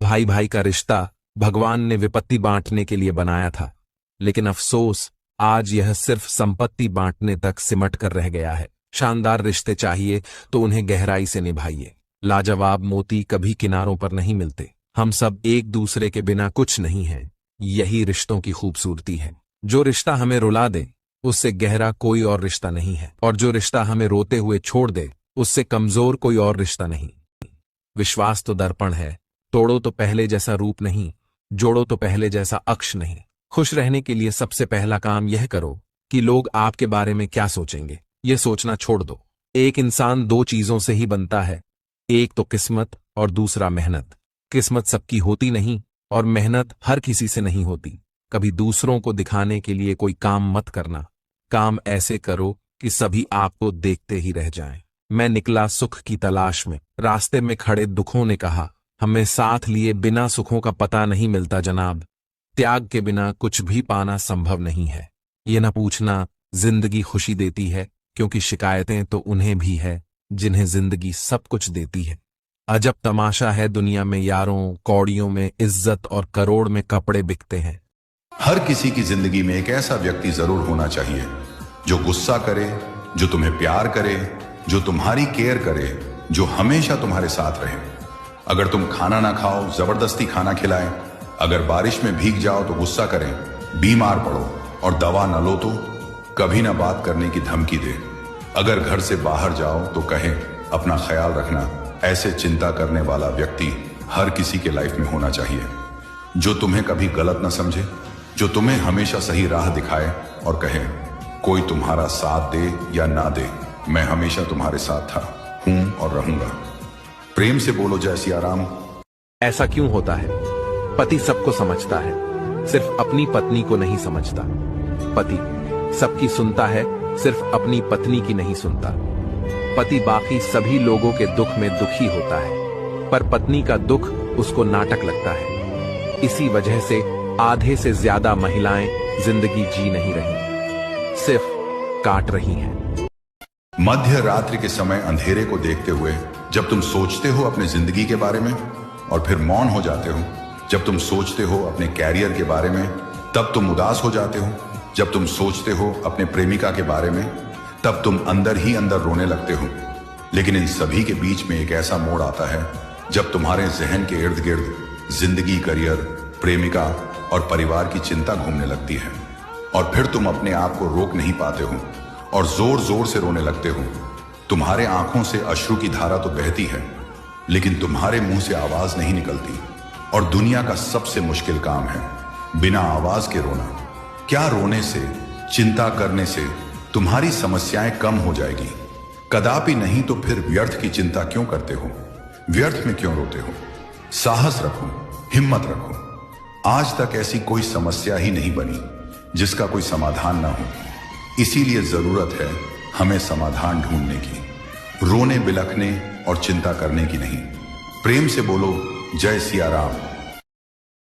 भाई भाई का रिश्ता भगवान ने विपत्ति बांटने के लिए बनाया था, लेकिन अफसोस आज यह सिर्फ संपत्ति बांटने तक सिमट कर रह गया है। शानदार रिश्ते चाहिए तो उन्हें गहराई से निभाइए। लाजवाब मोती कभी किनारों पर नहीं मिलते। हम सब एक दूसरे के बिना कुछ नहीं हैं। यही रिश्तों की खूबसूरती है। जो रिश्ता हमें रुला दे उससे गहरा कोई और रिश्ता नहीं है, और जो रिश्ता हमें रोते हुए छोड़ दे उससे कमजोर कोई और रिश्ता नहीं। विश्वास तो दर्पण है, तोड़ो तो पहले जैसा रूप नहीं, जोड़ो तो पहले जैसा अक्ष नहीं। खुश रहने के लिए सबसे पहला काम यह करो कि लोग आपके बारे में क्या सोचेंगे यह सोचना छोड़ दो। एक इंसान 2 चीजों से ही बनता है, एक तो किस्मत और दूसरा मेहनत। किस्मत सबकी होती नहीं और मेहनत हर किसी से नहीं होती। कभी दूसरों को दिखाने के लिए कोई काम मत करना। काम ऐसे करो कि सभी आपको देखते ही रह जाएं। मैं निकला सुख की तलाश में, रास्ते में खड़े दुखों ने कहा हमें साथ लिए बिना सुखों का पता नहीं मिलता जनाब। त्याग के बिना कुछ भी पाना संभव नहीं है। ये न पूछना जिंदगी खुशी देती है, क्योंकि शिकायतें तो उन्हें भी है जिन्हें जिंदगी सब कुछ देती है। अजब तमाशा है, दुनिया में यारों कौड़ियों में इज्जत और करोड़ में कपड़े बिकते हैं। हर किसी की जिंदगी में एक ऐसा व्यक्ति जरूर होना चाहिए जो गुस्सा करे, जो तुम्हें प्यार करे, जो तुम्हारी केयर करे, जो हमेशा तुम्हारे साथ रहे। अगर तुम खाना ना खाओ, जबरदस्ती खाना खिलाए, अगर बारिश में भीग जाओ तो गुस्सा करें, बीमार पड़ो और दवा न लो तो कभी ना बात करने की धमकी दे, अगर घर से बाहर जाओ तो कहें अपना ख्याल रखना। ऐसे चिंता करने वाला व्यक्ति हर किसी के लाइफ में होना चाहिए, जो तुम्हें कभी गलत ना समझे, जो तुम्हें हमेशा सही राह दिखाए और कहे कोई तुम्हारा साथ दे या ना दे, मैं हमेशा तुम्हारे साथ था, हूं और रहूंगा। प्रेम से बोलो जय सिया राम। ऐसा क्यों होता है? पति सबको समझता है, सिर्फ अपनी पत्नी को नहीं समझता। पति सबकी सुनता है, सिर्फ अपनी पत्नी की नहीं सुनता। पति बाकी सभी लोगों के दुख में दुखी होता है, पर पत्नी का दुख उसको नाटक लगता है। इसी वजह से आधे से ज्यादा महिलाएं जिंदगी जी नहीं रही, सिर्फ काट रही हैं। मध्य रात्रि के समय अंधेरे को देखते हुए जब तुम सोचते हो अपने जिंदगी के बारे में और फिर मौन हो जाते हो, जब तुम सोचते हो अपने कैरियर के बारे में तब तुम उदास हो जाते हो, जब तुम सोचते हो अपने प्रेमिका के बारे में तब तुम अंदर ही अंदर रोने लगते हो। लेकिन इन सभी के बीच में एक ऐसा मोड़ आता है जब तुम्हारे जहन के इर्द गिर्द जिंदगी, करियर, प्रेमिका और परिवार की चिंता घूमने लगती है और फिर तुम अपने आप को रोक नहीं पाते हो और जोर जोर से रोने लगते हो। तुम्हारे आंखों से अश्रु की धारा तो बहती है लेकिन तुम्हारे मुंह से आवाज नहीं निकलती। और दुनिया का सबसे मुश्किल काम है बिना आवाज के रोना। क्या रोने से, चिंता करने से तुम्हारी समस्याएं कम हो जाएगी? कदापि नहीं। तो फिर व्यर्थ की चिंता क्यों करते हो? व्यर्थ में क्यों रोते हो? साहस रखो, हिम्मत रखो। आज तक ऐसी कोई समस्या ही नहीं बनी जिसका कोई समाधान ना हो। इसीलिए जरूरत है हमें समाधान ढूंढने की, रोने, बिलखने और चिंता करने की नहीं। प्रेम से बोलो जय सिया राम।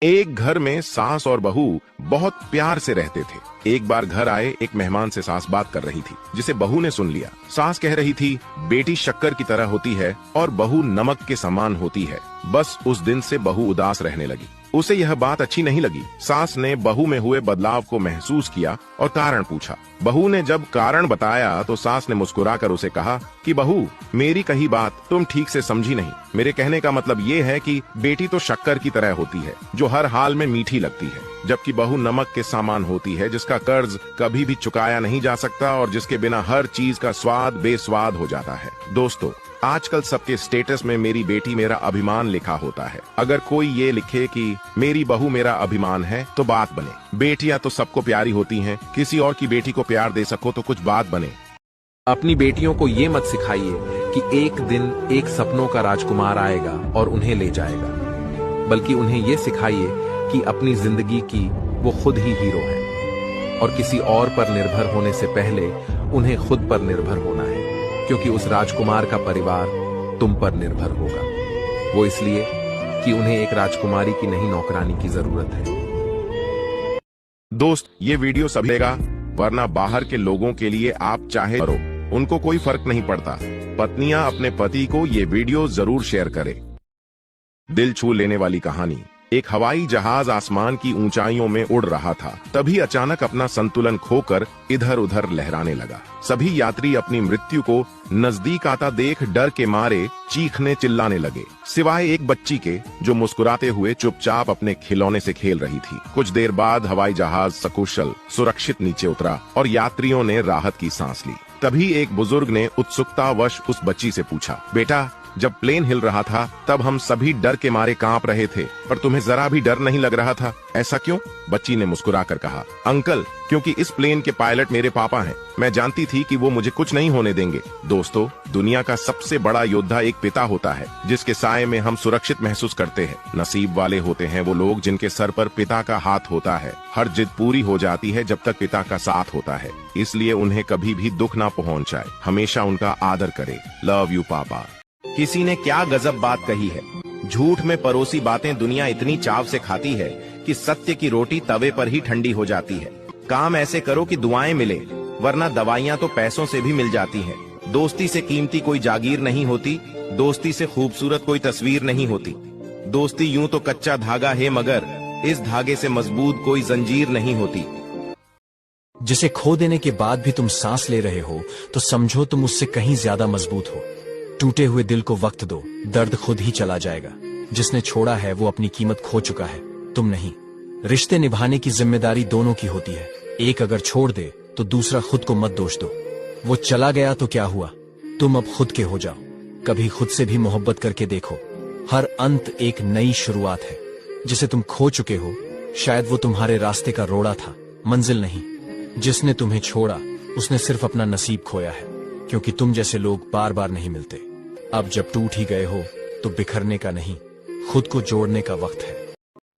एक घर में सास और बहू बहुत प्यार से रहते थे। एक बार घर आए एक मेहमान से सास बात कर रही थी, जिसे बहू ने सुन लिया। सास कह रही थी, बेटी शक्कर की तरह होती है और बहू नमक के समान होती है। बस उस दिन से बहू उदास रहने लगी। उसे यह बात अच्छी नहीं लगी। सास ने बहू में हुए बदलाव को महसूस किया और कारण पूछा। बहू ने जब कारण बताया तो सास ने मुस्कुराकर उसे कहा कि बहू, मेरी कही बात तुम ठीक से समझी नहीं। मेरे कहने का मतलब ये है कि बेटी तो शक्कर की तरह होती है जो हर हाल में मीठी लगती है, जबकि बहू नमक के समान होती है जिसका कर्ज कभी भी चुकाया नहीं जा सकता और जिसके बिना हर चीज का स्वाद बेस्वाद हो जाता है। दोस्तों, आजकल सबके स्टेटस में मेरी बेटी मेरा अभिमान लिखा होता है। अगर कोई ये लिखे कि मेरी बहू मेरा अभिमान है तो बात बने। बेटियां तो सबको प्यारी होती हैं, किसी और की बेटी को प्यार दे सको तो कुछ बात बने। अपनी बेटियों को ये मत सिखाइए कि एक दिन एक सपनों का राजकुमार आएगा और उन्हें ले जाएगा, बल्कि उन्हें ये सिखाइए कि अपनी जिंदगी की वो खुद ही हीरो है और किसी और पर निर्भर होने से पहले उन्हें खुद पर निर्भर होना है, क्योंकि उस राजकुमार का परिवार तुम पर निर्भर होगा। वो इसलिए कि उन्हें एक राजकुमारी की नहीं नौकरानी की जरूरत है। दोस्त, ये वीडियो सभी लेगा, वरना बाहर के लोगों के लिए आप चाहे करो, उनको कोई फर्क नहीं पड़ता। पत्नियां अपने पति को ये वीडियो जरूर शेयर करें। दिल छू लेने वाली कहानी। एक हवाई जहाज आसमान की ऊंचाइयों में उड़ रहा था। तभी अचानक अपना संतुलन खोकर इधर उधर लहराने लगा। सभी यात्री अपनी मृत्यु को नजदीक आता देख डर के मारे चीखने चिल्लाने लगे, सिवाय एक बच्ची के जो मुस्कुराते हुए चुपचाप अपने खिलौने से खेल रही थी। कुछ देर बाद हवाई जहाज सकुशल सुरक्षित नीचे उतरा और यात्रियों ने राहत की सांस ली। तभी एक बुजुर्ग ने उत्सुकतावश उस बच्ची से पूछा, बेटा, जब प्लेन हिल रहा था तब हम सभी डर के मारे कांप रहे थे, पर तुम्हें जरा भी डर नहीं लग रहा था, ऐसा क्यों? बच्ची ने मुस्कुराकर कहा, अंकल, क्योंकि इस प्लेन के पायलट मेरे पापा हैं। मैं जानती थी कि वो मुझे कुछ नहीं होने देंगे। दोस्तों, दुनिया का सबसे बड़ा योद्धा एक पिता होता है जिसके साए में हम सुरक्षित महसूस करते हैं। नसीब वाले होते हैं वो लोग जिनके सर पर पिता का हाथ होता है। हर जिद पूरी हो जाती है जब तक पिता का साथ होता है, इसलिए उन्हें कभी भी दुख ना पहुंचाए, हमेशा उनका आदर करे। लव यू पापा। किसी ने क्या गजब बात कही है, झूठ में परोसी बातें दुनिया इतनी चाव से खाती है कि सत्य की रोटी तवे पर ही ठंडी हो जाती है। काम ऐसे करो कि दुआएं मिले, वरना दवाइयां तो पैसों से भी मिल जाती हैं। दोस्ती से कीमती कोई जागीर नहीं होती, दोस्ती से खूबसूरत कोई तस्वीर नहीं होती। दोस्ती यूं तो कच्चा धागा है, मगर इस धागे से मजबूत कोई जंजीर नहीं होती। जिसे खो देने के बाद भी तुम सांस ले रहे हो तो समझो तुम उससे कहीं ज्यादा मजबूत हो। टूटे हुए दिल को वक्त दो, दर्द खुद ही चला जाएगा। जिसने छोड़ा है वो अपनी कीमत खो चुका है, तुम नहीं। रिश्ते निभाने की जिम्मेदारी दोनों की होती है। एक अगर छोड़ दे तो दूसरा खुद को मत दोष दो। वो चला गया तो क्या हुआ, तुम अब खुद के हो जाओ। कभी खुद से भी मोहब्बत करके देखो। हर अंत एक नई शुरुआत है। जिसे तुम खो चुके हो शायद वो तुम्हारे रास्ते का रोड़ा था, मंजिल नहीं। जिसने तुम्हें छोड़ा उसने सिर्फ अपना नसीब खोया है, क्योंकि तुम जैसे लोग बार बार नहीं मिलते। अब जब टूट ही गए हो तो बिखरने का नहीं, खुद को जोड़ने का वक्त है।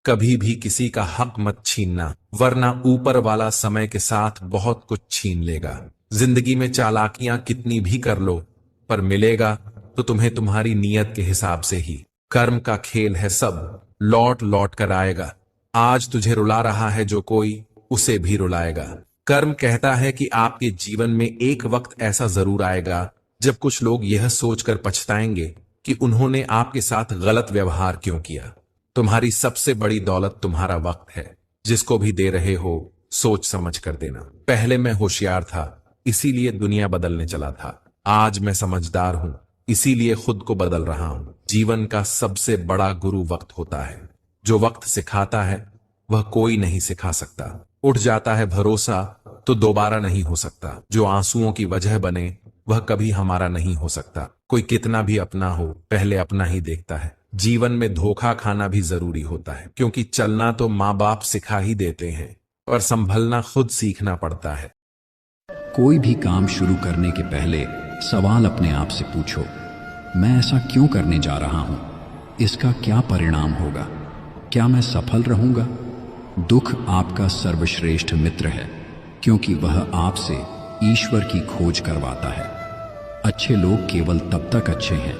कभी भी किसी का हक मत छीनना, वरना ऊपर वाला समय के साथ बहुत कुछ छीन लेगा। जिंदगी में चालाकियां कितनी भी कर लो, पर मिलेगा तो तुम्हें तुम्हारी नीयत के हिसाब से ही। कर्म का खेल है, सब लौट लौट कर आएगा। आज तुझे रुला रहा है जो कोई, उसे भी रुलाएगा। कर्म कहता है कि आपके जीवन में एक वक्त ऐसा जरूर आएगा जब कुछ लोग यह सोचकर पछताएंगे कि उन्होंने आपके साथ गलत व्यवहार क्यों किया। तुम्हारी सबसे बड़ी दौलत तुम्हारा वक्त है। जिसको भी दे रहे हो सोच समझ कर देना। पहले मैं होशियार था, इसीलिए दुनिया बदलने चला था। आज मैं समझदार हूं, इसीलिए खुद को बदल रहा हूं। जीवन का सबसे बड़ा गुरु वक्त होता है। जो वक्त सिखाता है वह कोई नहीं सिखा सकता। उठ जाता है भरोसा तो दोबारा नहीं हो सकता। जो आंसुओं की वजह बने वह कभी हमारा नहीं हो सकता। कोई कितना भी अपना हो, पहले अपना ही देखता है। जीवन में धोखा खाना भी जरूरी होता है, क्योंकि चलना तो माँ बाप सिखा ही देते हैं, और संभलना खुद सीखना पड़ता है। कोई भी काम शुरू करने के पहले सवाल अपने आप से पूछो, मैं ऐसा क्यों करने जा रहा हूं? इसका क्या परिणाम होगा? क्या मैं सफल रहूंगा? दुख आपका सर्वश्रेष्ठ मित्र है, क्योंकि वह आपसे ईश्वर की खोज करवाता है। अच्छे लोग केवल तब तक अच्छे हैं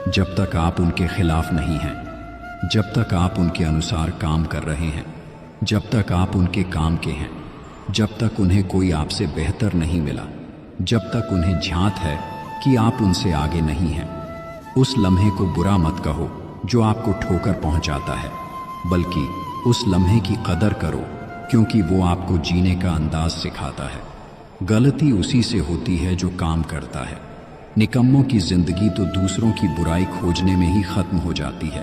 जब तक आप उनके खिलाफ नहीं हैं, जब तक आप उनके अनुसार काम कर रहे हैं, जब तक आप उनके काम के हैं, जब तक उन्हें कोई आपसे बेहतर नहीं मिला, जब तक उन्हें झांत है कि आप उनसे आगे नहीं हैं। उस लम्हे को बुरा मत कहो जो आपको ठोकर पहुंचाता है, बल्कि उस लम्हे की कदर करो, क्योंकि वो आपको जीने का अंदाज सिखाता है। गलती उसी से होती है जो काम करता है। निकम्मों की जिंदगी तो दूसरों की बुराई खोजने में ही खत्म हो जाती है।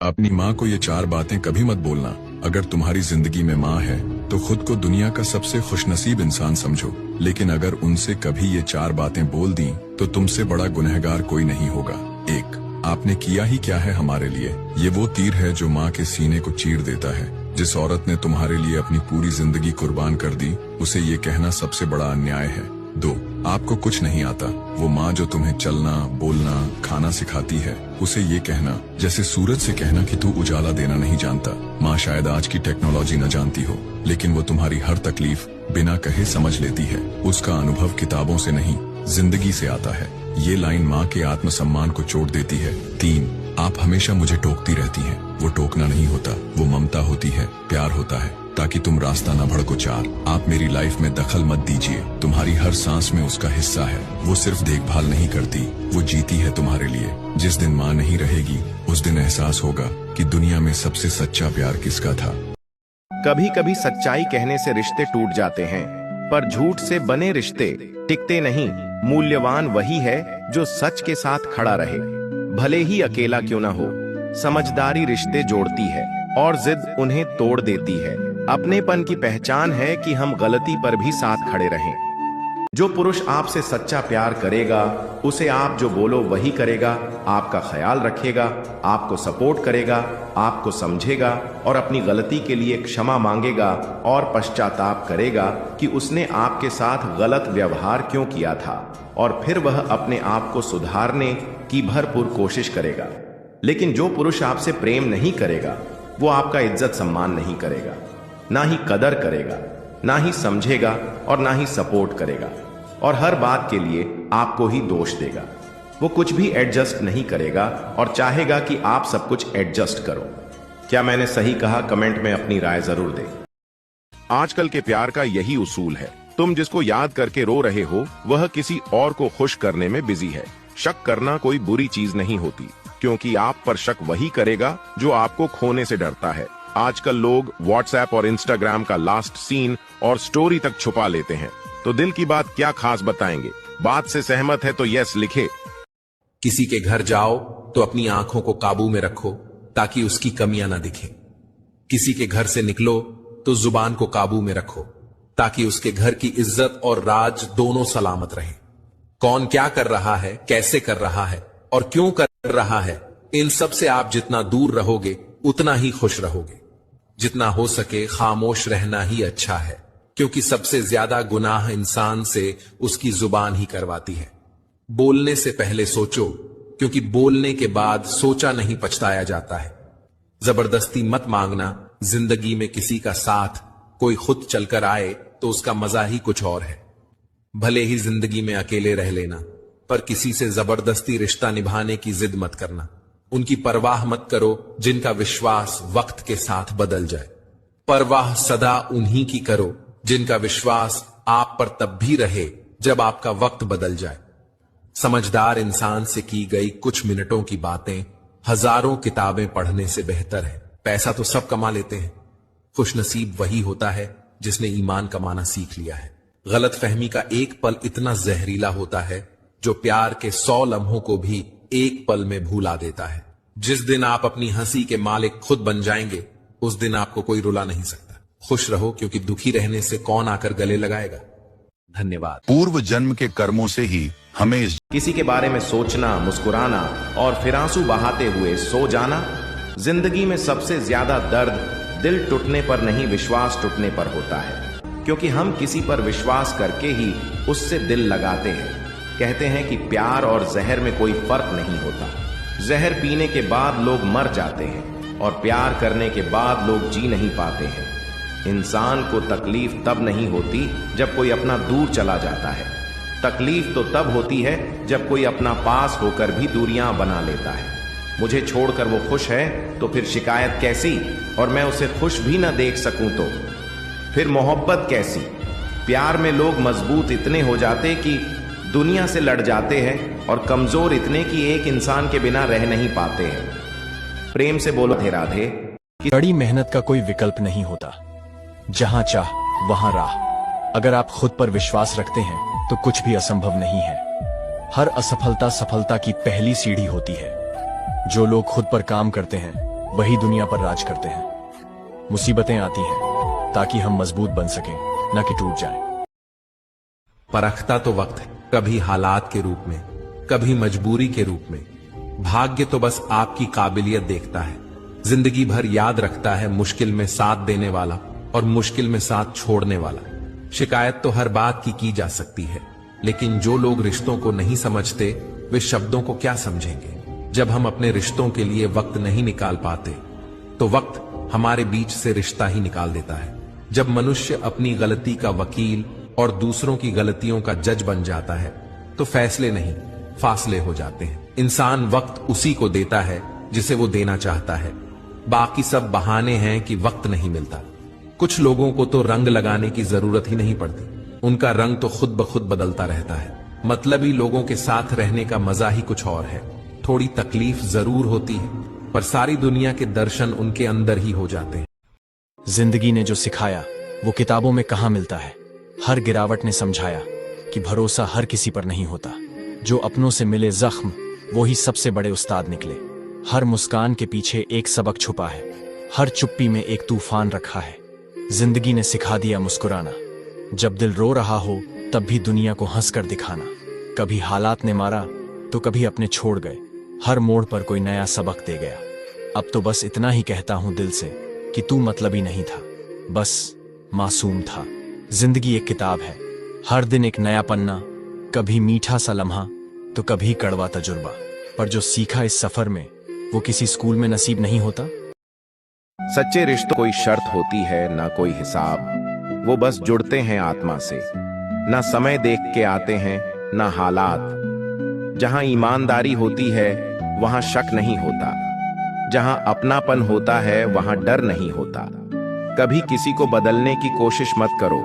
अपनी माँ को ये 4 बातें कभी मत बोलना। अगर तुम्हारी जिंदगी में माँ है तो खुद को दुनिया का सबसे खुशनसीब इंसान समझो, लेकिन अगर उनसे कभी ये 4 बातें बोल दी तो तुमसे बड़ा गुनहगार कोई नहीं होगा। 1. आपने किया ही क्या है हमारे लिए? ये वो तीर है जो माँ के सीने को चीर देता है। जिस औरत ने तुम्हारे लिए अपनी पूरी जिंदगी कुर्बान कर दी, उसे ये कहना सबसे बड़ा अन्याय है। 2. आपको कुछ नहीं आता। वो माँ जो तुम्हें चलना, बोलना, खाना सिखाती है, उसे ये कहना जैसे सूरज से कहना कि तू उजाला देना नहीं जानता। माँ शायद आज की टेक्नोलॉजी न जानती हो, लेकिन वो तुम्हारी हर तकलीफ बिना कहे समझ लेती है। उसका अनुभव किताबों से नहीं, जिंदगी से आता है। ये लाइन माँ के आत्मसम्मान को चोट देती है। 3. आप हमेशा मुझे टोकती रहती हैं। वो टोकना नहीं होता, वो ममता होती है, प्यार होता है, ताकि तुम रास्ता न भड़को। 4. आप मेरी लाइफ में दखल मत दीजिए। तुम्हारी हर सांस में उसका हिस्सा है। वो सिर्फ देखभाल नहीं करती, वो जीती है तुम्हारे लिए। जिस दिन माँ नहीं रहेगी उस दिन एहसास होगा कि दुनिया में सबसे सच्चा प्यार किसका था। कभी कभी सच्चाई कहने से रिश्ते टूट जाते हैं, पर झूठ से बने रिश्ते टिकते नहीं। मूल्यवान वही है जो सच के साथ खड़ा रहे, भले ही अकेला क्यों ना हो। समझदारी रिश्ते जोड़ती है और जिद उन्हें तोड़ देती है। अपनेपन की पहचान है कि हम गलती पर भी साथ खड़े रहें। जो पुरुष आपसे सच्चा प्यार करेगा, उसे आप जो बोलो वही करेगा, आपका ख्याल रखेगा, आपको सपोर्ट करेगा, आपको समझेगा और अपनी गलती के लिए क्षमा मांगेगा और पश्चाताप करेगा कि उसने आपके साथ गलत व्यवहार क्यों किया था, और फिर वह अपने आप को सुधारने की भरपूर कोशिश करेगा। लेकिन जो पुरुष आपसे प्रेम नहीं करेगा, वो आपका इज्जत सम्मान नहीं करेगा, ना ही कदर करेगा, ना ही समझेगा और ना ही सपोर्ट करेगा, और हर बात के लिए आपको ही दोष देगा। वो कुछ भी एडजस्ट नहीं करेगा और चाहेगा कि आप सब कुछ एडजस्ट करो। क्या मैंने सही कहा? कमेंट में अपनी राय जरूर दें। आजकल के प्यार का यही उसूल है, तुम जिसको याद करके रो रहे हो वह किसी और को खुश करने में बिजी है। शक करना कोई बुरी चीज नहीं होती, क्योंकि आप पर शक वही करेगा जो आपको खोने से डरता है। आजकल लोग व्हाट्सएप और इंस्टाग्राम का लास्ट सीन और स्टोरी तक छुपा लेते हैं, तो दिल की बात क्या खास बताएंगे। बात से सहमत है तो यस लिखे। किसी के घर जाओ तो अपनी आंखों को काबू में रखो ताकि उसकी कमियां ना दिखें। किसी के घर से निकलो तो जुबान को काबू में रखो ताकि उसके घर की इज्जत और राज दोनों सलामत रहे। कौन क्या कर रहा है, कैसे कर रहा है और क्यों कर रहा है, इन सब से आप जितना दूर रहोगे उतना ही खुश रहोगे। जितना हो सके खामोश रहना ही अच्छा है, क्योंकि सबसे ज्यादा गुनाह इंसान से उसकी जुबान ही करवाती है। बोलने से पहले सोचो, क्योंकि बोलने के बाद सोचा नहीं पछताया जाता है। जबरदस्ती मत मांगना जिंदगी में किसी का साथ, कोई खुद चलकर आए तो उसका मजा ही कुछ और है। भले ही जिंदगी में अकेले रह लेना, पर किसी से जबरदस्ती रिश्ता निभाने की जिद मत करना। उनकी परवाह मत करो जिनका विश्वास वक्त के साथ बदल जाए। परवाह सदा उन्हीं की करो जिनका विश्वास आप पर तब भी रहे जब आपका वक्त बदल जाए। समझदार इंसान से की गई कुछ मिनटों की बातें हजारों किताबें पढ़ने से बेहतर है। पैसा तो सब कमा लेते हैं, खुशनसीब वही होता है जिसने ईमान कमाना सीख लिया है। गलतफहमी का एक पल इतना जहरीला होता है जो प्यार के 100 लम्हों को भी एक पल में भूला देता है। जिस दिन आप अपनी हंसी के मालिक खुद बन जाएंगे, उस दिन आपको कोई रुला नहीं सकता। खुश रहो, क्योंकि दुखी रहने से कौन आकर गले लगाएगा। धन्यवाद। पूर्व जन्म के कर्मों से ही हमें इस किसी के बारे में सोचना, मुस्कुराना और फिर आंसू बहाते हुए सो जाना। जिंदगी में सबसे ज्यादा दर्द दिल टूटने पर नहीं, विश्वास टूटने पर होता है, क्योंकि हम किसी पर विश्वास करके ही उससे दिल लगाते हैं। कहते हैं कि प्यार और जहर में कोई फर्क नहीं होता। जहर पीने के बाद लोग मर जाते हैं और प्यार करने के बाद लोग जी नहीं पाते हैं। इंसान को तकलीफ तब नहीं होती जब कोई अपना दूर चला जाता है। तकलीफ तो तब होती है जब कोई अपना पास होकर भी दूरियां बना लेता है। मुझे छोड़कर वो खुश है तो फिर शिकायत कैसी, और मैं उसे खुश भी ना देख सकूं तो फिर मोहब्बत कैसी। प्यार में लोग मजबूत इतने हो जाते कि दुनिया से लड़ जाते हैं और कमजोर इतने कि एक इंसान के बिना रह नहीं पाते हैं। प्रेम से बोलो राधे राधे। कड़ी मेहनत का कोई विकल्प नहीं होता। जहां चाह वहां राह। अगर आप खुद पर विश्वास रखते हैं तो कुछ भी असंभव नहीं है। हर असफलता सफलता की पहली सीढ़ी होती है। जो लोग खुद पर काम करते हैं वही दुनिया पर राज करते हैं। मुसीबतें आती हैं ताकि हम मजबूत बन सकें, न कि टूट जाएं। परखता तो वक्त है, कभी हालात के रूप में, कभी मजबूरी के रूप में। भाग्य तो बस आपकी काबिलियत देखता है। जिंदगी भर याद रखता है मुश्किल में साथ देने वाला और मुश्किल में साथ छोड़ने वाला। शिकायत तो हर बात की जा सकती है, लेकिन जो लोग रिश्तों को नहीं समझते वे शब्दों को क्या समझेंगे। जब हम अपने रिश्तों के लिए वक्त नहीं निकाल पाते तो वक्त हमारे बीच से रिश्ता ही निकाल देता है। जब मनुष्य अपनी गलती का वकील और दूसरों की गलतियों का जज बन जाता है तो फैसले नहीं, फासले हो जाते हैं। इंसान वक्त उसी को देता है जिसे वो देना चाहता है। बाकी सब बहाने हैं कि वक्त नहीं मिलता। कुछ लोगों को तो रंग लगाने की जरूरत ही नहीं पड़ती, उनका रंग तो खुद ब खुद बदलता रहता है। मतलबी लोगों के साथ रहने का मजा ही कुछ और है। थोड़ी तकलीफ जरूर होती है, पर सारी दुनिया के दर्शन उनके अंदर ही हो जाते हैं। जिंदगी ने जो सिखाया वो किताबों में कहाँ मिलता है। हर गिरावट ने समझाया कि भरोसा हर किसी पर नहीं होता। जो अपनों से मिले जख्म वो ही सबसे बड़े उस्ताद निकले। हर मुस्कान के पीछे एक सबक छुपा है, हर चुप्पी में एक तूफान रखा है। जिंदगी ने सिखा दिया मुस्कुराना। जब दिल रो रहा हो तब भी दुनिया को हंसकर दिखाना। कभी हालात ने मारा तो कभी अपने छोड़ गए। हर मोड़ पर कोई नया सबक दे गया। अब तो बस इतना ही कहता हूं दिल से कि तू मतलबी नहीं था, बस मासूम था। जिंदगी एक किताब है, हर दिन एक नया पन्ना। कभी मीठा सा लम्हा तो कभी कड़वा तजुर्बा। पर जो सीखा इस सफर में वो किसी स्कूल में नसीब नहीं होता। सच्चे रिश्तों कोई शर्त होती है ना कोई हिसाब। वो बस जुड़ते हैं आत्मा से। ना समय देख के आते हैं ना हालात। जहां ईमानदारी होती है वहां शक नहीं होता। जहां अपनापन होता है वहां डर नहीं होता। कभी किसी को बदलने की कोशिश मत करो,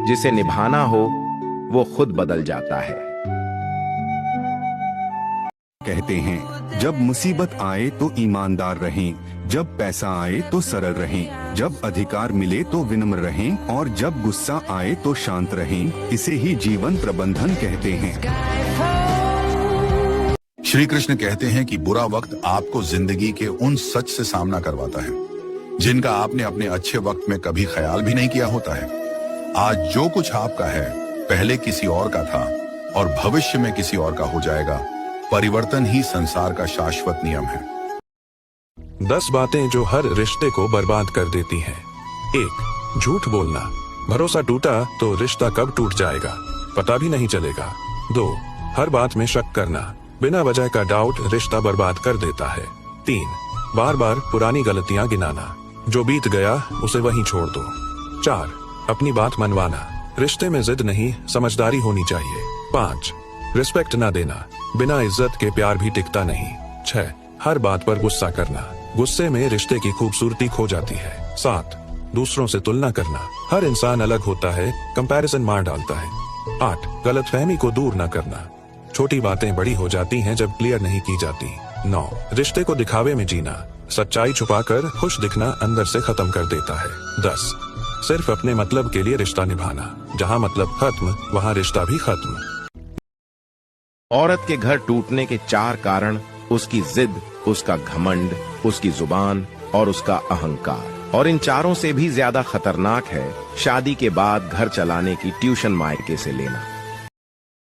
जिसे निभाना हो वो खुद बदल जाता है। कहते हैं जब मुसीबत आए तो ईमानदार रहें, जब पैसा आए तो सरल रहें, जब अधिकार मिले तो विनम्र रहें और जब गुस्सा आए तो शांत रहें। इसे ही जीवन प्रबंधन कहते हैं। श्री कृष्ण कहते हैं कि बुरा वक्त आपको जिंदगी के उन सच से सामना करवाता है जिनका आपने अपने अच्छे वक्त में कभी ख्याल भी नहीं किया होता है। आज जो कुछ आपका है पहले किसी और का था और भविष्य में किसी और का हो जाएगा। परिवर्तन ही संसार का शाश्वत नियम है। 10 बातें जो हर रिश्ते को बर्बाद कर देती हैं। 1. झूठ बोलना। भरोसा टूटा तो रिश्ता कब टूट जाएगा पता भी नहीं चलेगा। 2. हर बात में शक करना। बिना वजह का डाउट रिश्ता बर्बाद कर देता है। 3. बार बार पुरानी गलतियां गिनाना। जो बीत गया उसे वहीं छोड़ दो। 4. अपनी बात मनवाना। रिश्ते में जिद नहीं समझदारी होनी चाहिए। 5. रिस्पेक्ट ना देना। बिना इज्जत के प्यार भी टिकता नहीं। 6. हर बात पर गुस्सा करना। गुस्से में रिश्ते की खूबसूरती खो जाती है। 7. दूसरों से तुलना करना। हर इंसान अलग होता है, कंपैरिजन मार डालता है। 8. गलतफहमी को दूर न करना। छोटी बातें बड़ी हो जाती हैं जब क्लियर नहीं की जाती। 9. रिश्ते को दिखावे में जीना। सच्चाई छुपाकर खुश दिखना अंदर से खत्म कर देता है। 10. सिर्फ अपने मतलब के लिए रिश्ता निभाना। जहाँ मतलब खत्म वहाँ रिश्ता भी खत्म। औरत के घर टूटने के 4 कारण: उसकी जिद, उसका घमंड, उसकी जुबान और उसका अहंकार। और इन चारों से भी ज्यादा खतरनाक है शादी के बाद घर चलाने की ट्यूशन मायके से लेना।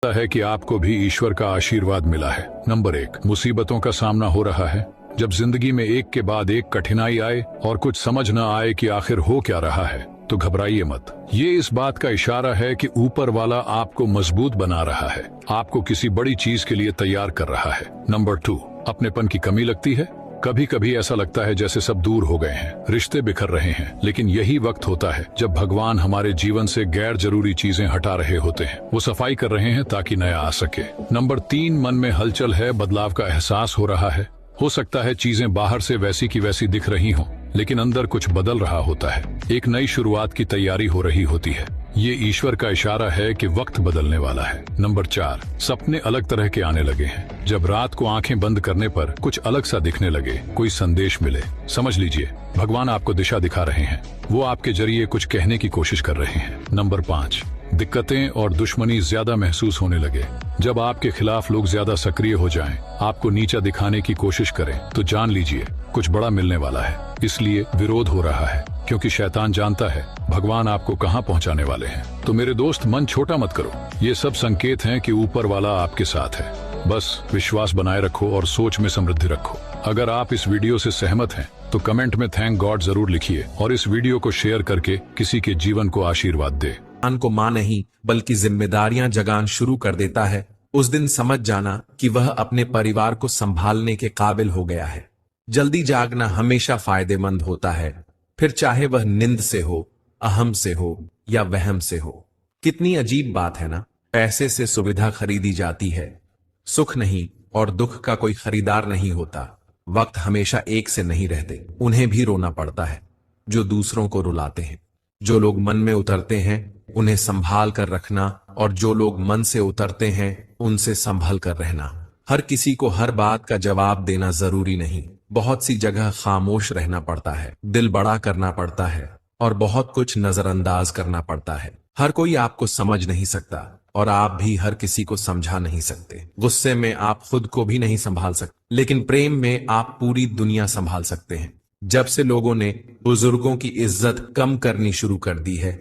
है कि आपको भी ईश्वर का आशीर्वाद मिला है। नंबर 1, मुसीबतों का सामना हो रहा है। जब जिंदगी में एक के बाद एक कठिनाई आए और कुछ समझ न आए कि आखिर हो क्या रहा है तो घबराइए मत। ये इस बात का इशारा है कि ऊपर वाला आपको मजबूत बना रहा है, आपको किसी बड़ी चीज के लिए तैयार कर रहा है। नंबर 2, अपनेपन की कमी लगती है। कभी कभी ऐसा लगता है जैसे सब दूर हो गए हैं, रिश्ते बिखर रहे हैं, लेकिन यही वक्त होता है जब भगवान हमारे जीवन से गैर जरूरी चीजें हटा रहे होते हैं। वो सफाई कर रहे हैं ताकि नया आ सके। नंबर 3, मन में हलचल है, बदलाव का एहसास हो रहा है। हो सकता है चीजें बाहर से वैसी की वैसी दिख रही हों, लेकिन अंदर कुछ बदल रहा होता है। एक नई शुरुआत की तैयारी हो रही होती है। ये ईश्वर का इशारा है कि वक्त बदलने वाला है। नंबर 4, सपने अलग तरह के आने लगे हैं। जब रात को आंखें बंद करने पर कुछ अलग सा दिखने लगे, कोई संदेश मिले, समझ लीजिए भगवान आपको दिशा दिखा रहे हैं। वो आपके जरिए कुछ कहने की कोशिश कर रहे हैं। नंबर 5, दिक्कतें और दुश्मनी ज्यादा महसूस होने लगे। जब आपके खिलाफ लोग ज्यादा सक्रिय हो जाएं, आपको नीचा दिखाने की कोशिश करें, तो जान लीजिए कुछ बड़ा मिलने वाला है। इसलिए विरोध हो रहा है, क्योंकि शैतान जानता है भगवान आपको कहां पहुंचाने वाले हैं। तो मेरे दोस्त, मन छोटा मत करो। ये सब संकेत हैं कि ऊपर वाला आपके साथ है। बस विश्वास बनाए रखो और सोच में समृद्धि रखो। अगर आप इस वीडियो से सहमत हैं तो कमेंट में थैंक गॉड जरूर लिखिए और इस वीडियो को शेयर करके किसी के जीवन को आशीर्वाद दे। को मां नहीं बल्कि जिम्मेदारियां जगान शुरू कर देता है, उस दिन समझ जाना कि वह अपने परिवार को संभालने के काबिल हो गया है। जल्दी जागना हमेशा फायदेमंद होता है, फिर चाहे वह नींद से हो, अहम से हो या वहम से हो। कितनी अजीब बात है ना। पैसे से सुविधा खरीदी जाती है, सुख नहीं, और दुख का कोई खरीदार नहीं होता। वक्त हमेशा एक से नहीं रहते, उन्हें भी रोना पड़ता है जो दूसरों को रुलाते हैं। जो लोग मन में उतरते हैं उन्हें संभाल कर रखना, और जो लोग मन से उतरते हैं उनसे संभल कर रहना। हर किसी को हर बात का जवाब देना जरूरी नहीं। बहुत सी जगह खामोश रहना पड़ता है, दिल बड़ा करना पड़ता है, और बहुत कुछ नजरअंदाज करना पड़ता है। हर कोई आपको समझ नहीं सकता और आप भी हर किसी को समझा नहीं सकते। गुस्से में आप खुद को भी नहीं संभाल सकते, लेकिन प्रेम में आप पूरी दुनिया संभाल सकते हैं। जब से लोगों ने बुजुर्गों की इज्जत कम करनी शुरू कर दी है,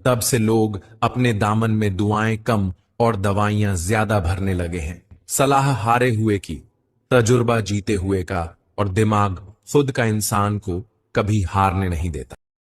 तब से लोग अपने दामन में दुआएं कम और दवाइयां ज्यादा भरने लगे हैं। सलाह हारे हुए की, तजुर्बा जीते हुए का, और दिमाग खुद का इंसान को कभी हारने नहीं देता।